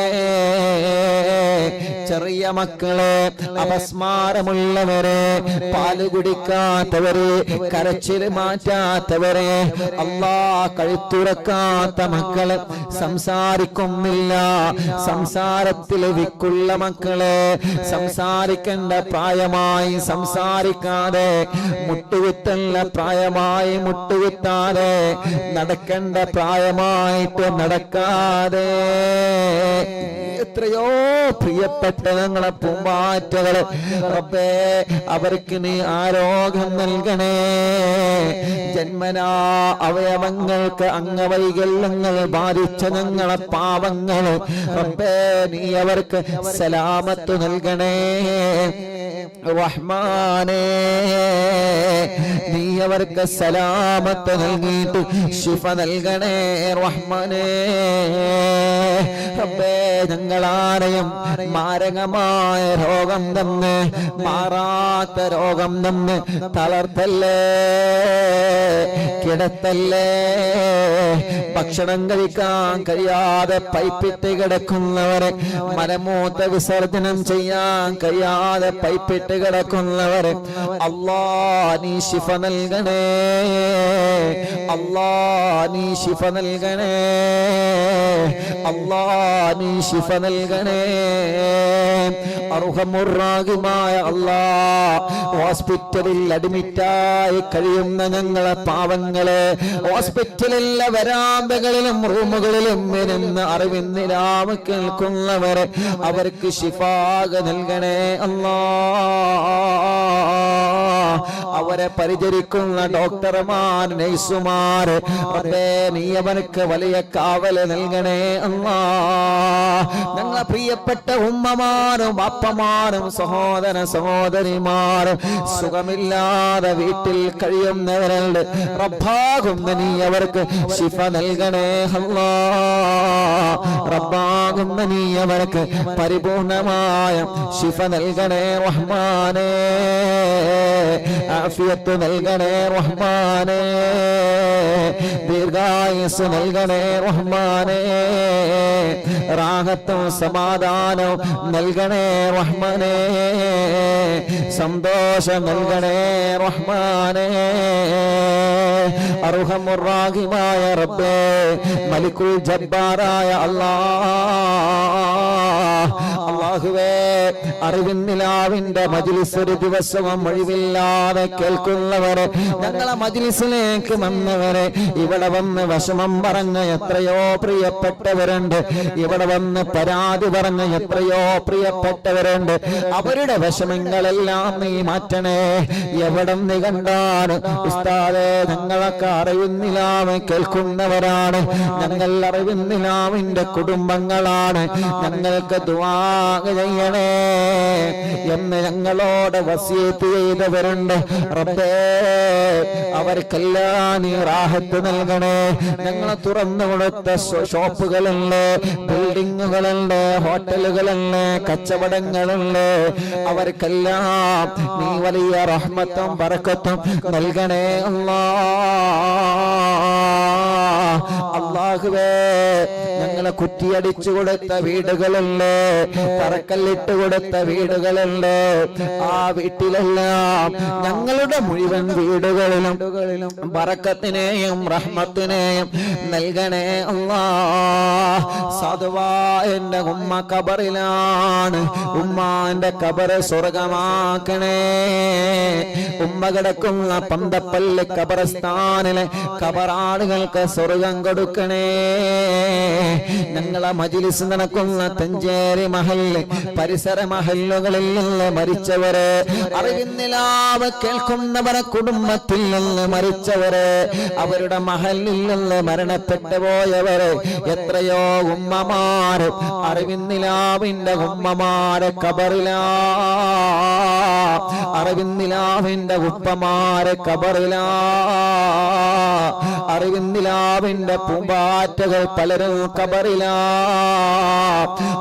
ചെറിയ മക്കളെ, അപസ്മാരമുള്ളവരെ, പാല് കുടിക്കാത്തവരെ, കരച്ചിൽ മാറ്റാത്തവരെ, അല്ലാഹ് കഴുത്തുറക്കാത്ത മക്കളെ, സംസാരിക്കുന്നില്ല, സംസാരത്തിൽ വിക്കുള്ള മക്കളെ, സംസാരിക്കേണ്ട പ്രായമായി സംസാരിക്കാതെ, മുട്ടുകുത്തല്ല പ്രായമായി മുട്ടുകുത്താതെ, നടക്കേണ്ട പ്രായമായിട്ട് നടക്കാതെ, എത്രയോ പ്രിയപ്പെട്ട ഞങ്ങളെ പൂമ്പാറ്റകള് റബ്ബേ, അവർക്ക് നീ ആരോഗ്യം നൽകണേ. ജന്മനാ അവയവങ്ങൾക്ക് അംഗവൈകല്യങ്ങൾ ബാധിച്ച ഞങ്ങളെ പാവങ്ങൾ റബ്ബേ, നീ അവർക്ക് സലാമത്ത് നൽകണേ റഹ്മാനേ. നീ അവർക്ക് സലാമത്ത് നൽകിയിട്ട് ശിഫ നൽകണേ റഹ്മാനേ. റബ്ബേ, ഞങ്ങളാരെയും മാരകമായ രോഗം തന്ന്, മാറാത്ത രോഗം തന്ന് തളർത്തല്ലേ, കിടത്തല്ലേ. ഭക്ഷണം കഴിക്കാൻ കഴിയാതെ പൈപ്പിട്ട് കിടക്കുന്നവരെ, മലമൂത്ര വിസർജനം ചെയ്യാൻ കഴിയാതെ പൈപ്പിട്ട് കിടക്കുന്നവരെ അല്ലാഹ് നീ ശിഫ നൽകണേ, അല്ലാഹ് നീ ശിഫ നൽകണേ, അല്ലാഹ് നീ ശിഫ നൽകണേ. അർഹമുർറാഹിമായ അല്ലാഹ്, ഹോസ്പിറ്റലിൽ അഡ്മിറ്റായി കഴിയുന്ന ഞങ്ങളെ പാവങ്ങളെ, ഹോസ്പിറ്റലിലെ വരാന്തകളിലും റൂമുകളിലും ഇരുന്ന് അറിവിന്നിലാവ് കേൾക്കുന്നവരെ അവർക്ക് ശിഫാക നൽകണേ അല്ലാഹ്. അവരെ പരിചരിക്കുന്ന ഡോക്ടർമാർ, നഴ്സുമാർ റബ്ബേ, നീ അവർക്ക് വലിയ കാവല് നൽകണേ അല്ലാഹ്. ഞങ്ങളെ പ്രിയപ്പെട്ട ഉമ്മമാരും അപ്പമാരും സഹോദര സഹോദരിമാരും സുഖമില്ലാതെ വീട്ടിൽ കഴിയുന്നവരുണ്ട്, റബ്ബാകുന്ന നീ അവർക്ക് ശിഫ നൽകണേ അല്ലാഹ്. റബ്ബാകുന്ന നീ അവർക്ക് പരിപൂർണമായ ശിഫ നൽകണേ റഹ്മാനേ. ആഫിയത്ത് നൽകണേ റഹ്മാനേ, ദീർഘായുസ് നൽകണേ റഹ്മാനേ, റാഹത്തും സമാധാനവും നൽകണേ റഹ്മാനേ, സന്തോഷം നൽകണേ റഹ്മാനേ. അർഹമുർറാഹിമായ റബ്ബേ, മലിക്കുൽ ജബ്ബാറായ അല്ലാഹ്, അല്ലാഹുവേ, അറിവിൻ നിലാവിന്റെ മജ്ലിസ് ഒരു ദിവസവും ഒഴിവില്ലാതെ കേൾക്കുന്നവരെ, ഞങ്ങളെ മജ്ലിസിലേക്ക് വന്നവരെ, ഇവിടെ വന്ന് വിഷമം പറഞ്ഞ എത്രയോ പ്രിയപ്പെട്ടവരുണ്ട്, ഇവിടെ വന്ന് പരാതി പറഞ്ഞ എത്രയോ പ്രിയപ്പെട്ടവരുണ്ട്. അവരുടെ വിഷമങ്ങളെല്ലാം നീ മാറ്റണേ. എവിടെ നീ കണ്ടാണ് ഉസ്താദേ, ഞങ്ങളൊക്കെ അറിവിന്നിലാവ് കേൾക്കുന്നവരാണ്, ഞങ്ങൾ അറിവിന്നിലാവിന്റെ കുടുംബങ്ങളാണ്, ഞങ്ങൾക്ക് ദുആ ചെയ്യണേ എന്ന് ഞങ്ങളോട് വസിയത്ത് ചെയ്തവരുണ്ട്. റബ്ബേ, അവർക്കെല്ലാം നീ റാഹത്ത് നൽകണേ. ഞങ്ങൾ തുറന്നു കൊടുത്ത ഷോപ്പുകളുണ്ട്, ബിൽഡിങ്ങുകളുണ്ട്, ഹോട്ടലുകളുണ്ട്, കച്ചവടങ്ങളുണ്ട്, അവർക്കെല്ലാം നീ വലിയ റഹ്മത്തും ബറക്കത്തും നൽകണേ അല്ലാഹുവേ. ഞങ്ങളെ കുറ്റിയടിച്ചു കൊടുത്ത വീടുകളുണ്ട്, തറക്കല്ലിട്ട് കൊടുത്ത വീടുകളുണ്ട്, ആ വീട്ടിലെല്ലാം ഞങ്ങളുടെ മുഴുവൻ വീടുകളിലും ബറക്കത്തിനെയും റഹ്മത്തിനെയും നൽകണേ അല്ലാഹ്. സാധുവാ എന്റെ ഉമ്മ ഖബറിലാണ്, ഉമ്മാന്റെ ഖബറ് സ്വർഗമാക്കണേ. ഉമ്മ കിടക്കുന്ന പന്തപ്പള്ളി ഖബർസ്ഥാനിലെ ഖബറാളുകൾക്ക് സ്വർഗം കൊടുക്കണേ. ഞങ്ങളെ മജ്ലിസ് നടക്കുന്ന തഞ്ചേരി മഹല്ല് പരിസര മഹല്ലുകളിൽ നിന്ന് മരിച്ചവരെ, അറിവിന്നിലാവ് കേൾക്കുന്നവരെ കുടുംബത്തിൽ നിന്ന് മരിച്ചവരെ, അവരുടെ മഹല്ലിൽ നിന്ന് മരണപ്പെട്ടു പോയവരെ, എത്രയോ ഉമ്മമാര് അറിവിന്നിലാവിന്റെ ഉമ്മമാരെ ഖബറിലാ, അറിവിന്നിലാവിന്റെ ഉപ്പമാരെ ഖബറിലാ, അറിവിന്നിലാവിന്റെ പൂമ്പാറ്റകൾ പലരും ഖബറിലാ,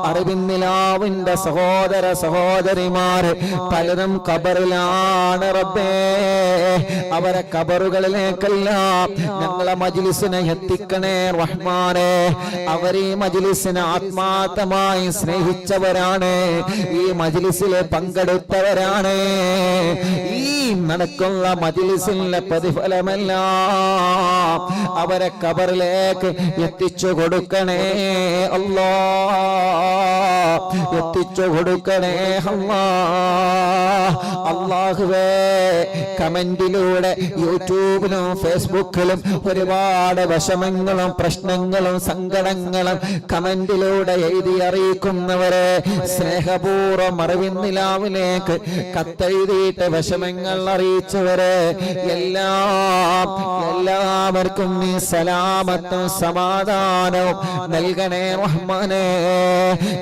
അറിവിന്നിലാവിന്റെ സഹോദര സഹോദരിമാര് പലരും ഖബറിലാണ്. റബ്ബേ, അവരെ ഖബറുകളിലേക്കെല്ലാം ഞങ്ങളെ മജ്ലിസിനെ എത്തിക്കണേ റഹ്മാനേ. അവർ ഈ മജ്ലിസിനെ ആത്മാർത്ഥമായി സ്നേഹിച്ചവരാണ്, ഈ മജ്ലിസിൽ പങ്കെടുത്തവരാണ്. ഈ നടക്കുന്ന മജ്ലിസിന്റെ പ്രതിഫലമെല്ലാം അവരെ ഖബറിലേക്ക് എത്തിച്ചു കൊടുക്കണേ അല്ലാഹ്, എത്തിച്ചു കൊടുക്കണേ അല്ലാഹ്. അല്ലാഹുവേ, കമന്റിലൂടെ യൂട്യൂബിലും ഫേസ്ബുക്കിലും ഒരുപാട് വിഷമങ്ങളും പ്രശ്നങ്ങളും സങ്കടങ്ങളും കമന്റിലൂടെ എഴുതി അറിയിക്കുന്നവരെ, സ്നേഹപൂർവ്വം അറിവിന്നിലാവിലേക്ക് കത്തെഴുതിയിട്ട് വിഷമങ്ങൾ അറിയിച്ചവരെ എല്ലാവർക്കും നീ സലാമത്തും സമാധാനവും നൽകണേ റഹ്മാനേ.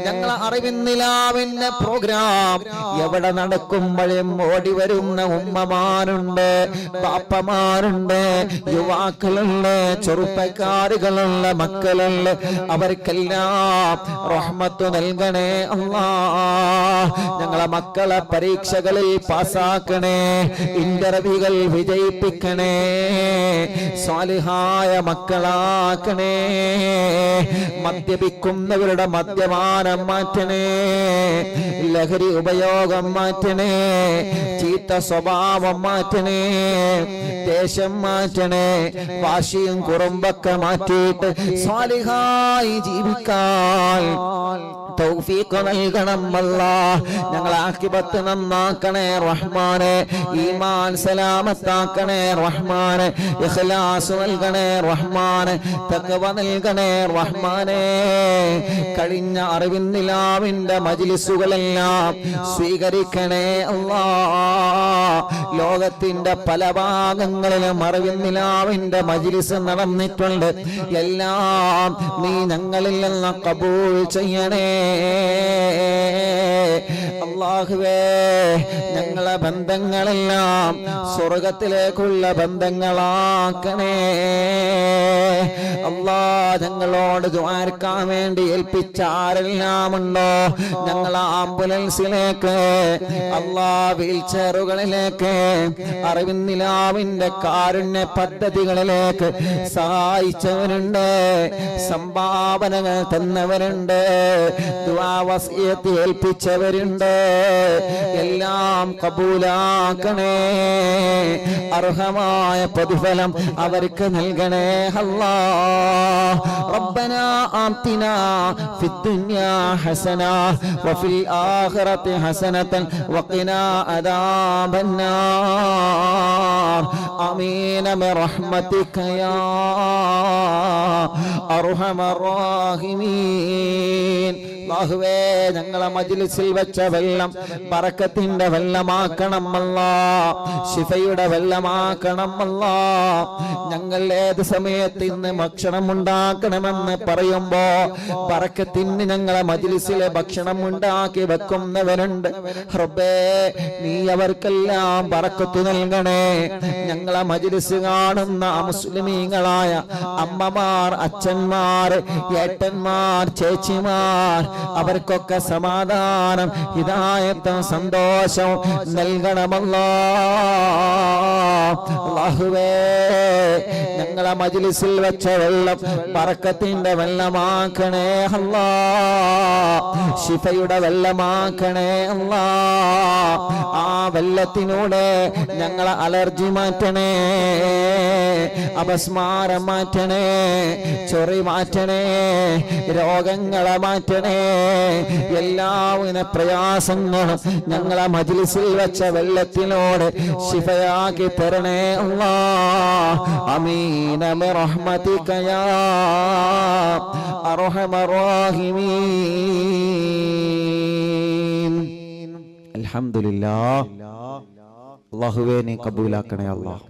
ഞങ്ങളെ അറിവിന്നിലാവിന്റെ പ്രോഗ്രാം എവിടെ നടക്കുമ്പോഴും ഓടി വരുന്ന ഉമ്മമാരുണ്ട്, പാപ്പമാരുണ്ട്, യുവാക്കളുണ്ട്, ചെറുപ്പക്കാരുകളുള്ള മക്കളുണ്ട്, അവർക്കെല്ലാം റഹ്മത്ത് നൽകണേ അല്ലാഹ്. ഞങ്ങളെ മക്കളെ പരീക്ഷകളിൽ പാസ്സാക്കണേ, ഇന്റർവ്യൂകൾ വിജയിപ്പിക്കണേ, സ്വാലിഹായ മക്കളാക്കണേ. മദ്യപിക്കുന്നവരുടെ മദ്യപാനം മാറ്റണേ, ലഹരി ഉപയോഗം മാറ്റണേ, ചീത്ത സ്വഭാവം മാറ്റണേ, ദേശം മാറ്റണേ, വാശിയും കുറുമ്പൊക്കെ മാറ്റിയിട്ട് സ്വാലിഹായി ജീവിക്കാൻ തൗഫീഖ് നൽകണം അല്ലാഹ്. ഞങ്ങളെ ആഖിബത്ത് നന്നാക്കണേ റഹ്മാനേ, ഈമാൻ സലാമത്താക്കണേ റഹ്മാനേ, ഇഖ്ലാസ് നൽകണേ റഹ്മാനേ, തഖ്വ നൽകണേ റഹ്മാനേ. കഴിഞ്ഞ അറിവിന്നിലാവിന്റെ മജ്ലിസുകളെല്ലാം സ്വീകരിക്കണേ അല്ലാഹ്. ലോകത്തിന്റെ പല ഭാഗങ്ങളിലും അറിവിന്നിലാവിന്റെ മജ്ലിസ് നടന്നിട്ടുണ്ട്, എല്ലാം നീ ഞങ്ങളിൽ നിന്ന് ഖബൂൽ ചെയ്യണേ അല്ലാഹുവേ. ഞങ്ങളെ ബന്ധങ്ങളെല്ലാം സ്വർഗത്തിലേക്കുള്ള ബന്ധങ്ങളാക്കണേ അല്ലാഹ്. ഞങ്ങളോട് ദുആർക്കാൻ വേണ്ടി ഏൽപ്പിച്ച ആരെല്ലാം ഉണ്ടോ, ഞങ്ങൾ ആംബുലൻസിലേക്ക് അല്ലാഹ്, വീൽ ചെയറുകളിലേക്ക്, അറിവിന്നിലാവിന്റെ കാരുണ്യ പദ്ധതികളിലേക്ക് സഹായിച്ചവരുണ്ട്, സംഭാവനകൾ തന്നവരുണ്ട്, ദുആ വസിയത്ത് ഏൽപ്പിച്ചവരുണ്ട്, എല്ലാം കബൂലാക്കണേ. അർഹമായ പ്രതിഫലം അവർക്ക് നൽകണേ അല്ലാഹ്. റബ്ബനാ ആതിനാ ഫിദ്ദുനിയാ ഹസന വഫിൽ ആഖിറതി ഹസനതൻ വഖിനാ അദാബന്നാർ. ആമീൻ ബിറഹ്മതിക യാ അർഹമർ റഹീമീൻ. അല്ലാഹുവേ ഞങ്ങളെ മജ്ലിസിൽ വെച്ച വെള്ളം ബറക്കത്തിന്റെ വെള്ളമാക്കണം അല്ലാഹ്, ശിഫയുടെ വെള്ളമാക്കണം അല്ലാഹ്. ഞങ്ങൾ ഏത് സമയത്ത് ഇന്ന് ഭക്ഷണം ഉണ്ടാക്കണമെന്ന് പറയുമ്പോ ബറക്കത്തിന് ഞങ്ങളെ മജ്ലിസിലെ ഭക്ഷണം ഉണ്ടാക്കി വെക്കുന്നവരുണ്ട്. റബ്ബേ നീ അവർക്കെല്ലാം ബറക്കത്ത് നൽകണേ. ഞങ്ങളെ മജ്ലിസ് കാണുന്ന മുസ്ലിമീങ്ങളായ അമ്മമാർ, അച്ഛന്മാർ, ഏട്ടന്മാർ, ചേച്ചിമാർ, അവർക്കൊക്കെ സമാധാനം, ഹിദായത്തും സന്തോഷവും നൽകണമല്ലാഹ്. അല്ലാഹുവേ ഞങ്ങളെ മജ്ലിസിൽ വെച്ച വെള്ളം ബറക്കത്തിന്റെ വെള്ളമാക്കണേ അല്ലാഹ്, ശിഫയുടെ വെള്ളമാക്കണേ അല്ലാഹ്. ആ വെള്ളത്തിനൂടെ ഞങ്ങളെ അലർജി മാറ്റണേ, അപസ്മാരം മാറ്റണേ, ചൊറി മാറ്റണേ, രോഗങ്ങളെ മാറ്റണേ. എല്ലാവിധ പ്രയാസങ്ങളും ഞങ്ങളെ മജ്ലിസിൽ വെച്ച വെള്ളത്തിനോട് ശിഫയാക്കി തരണേ അല്ലാഹ്. ആമീൻ ബിറഹ്മതിക യാ അർഹമർ റഹീമീൻ. അൽഹംദുലില്ലാഹ്. അല്ലാഹുവേ നീ കബൂലാക്കണേ അല്ലാഹ്.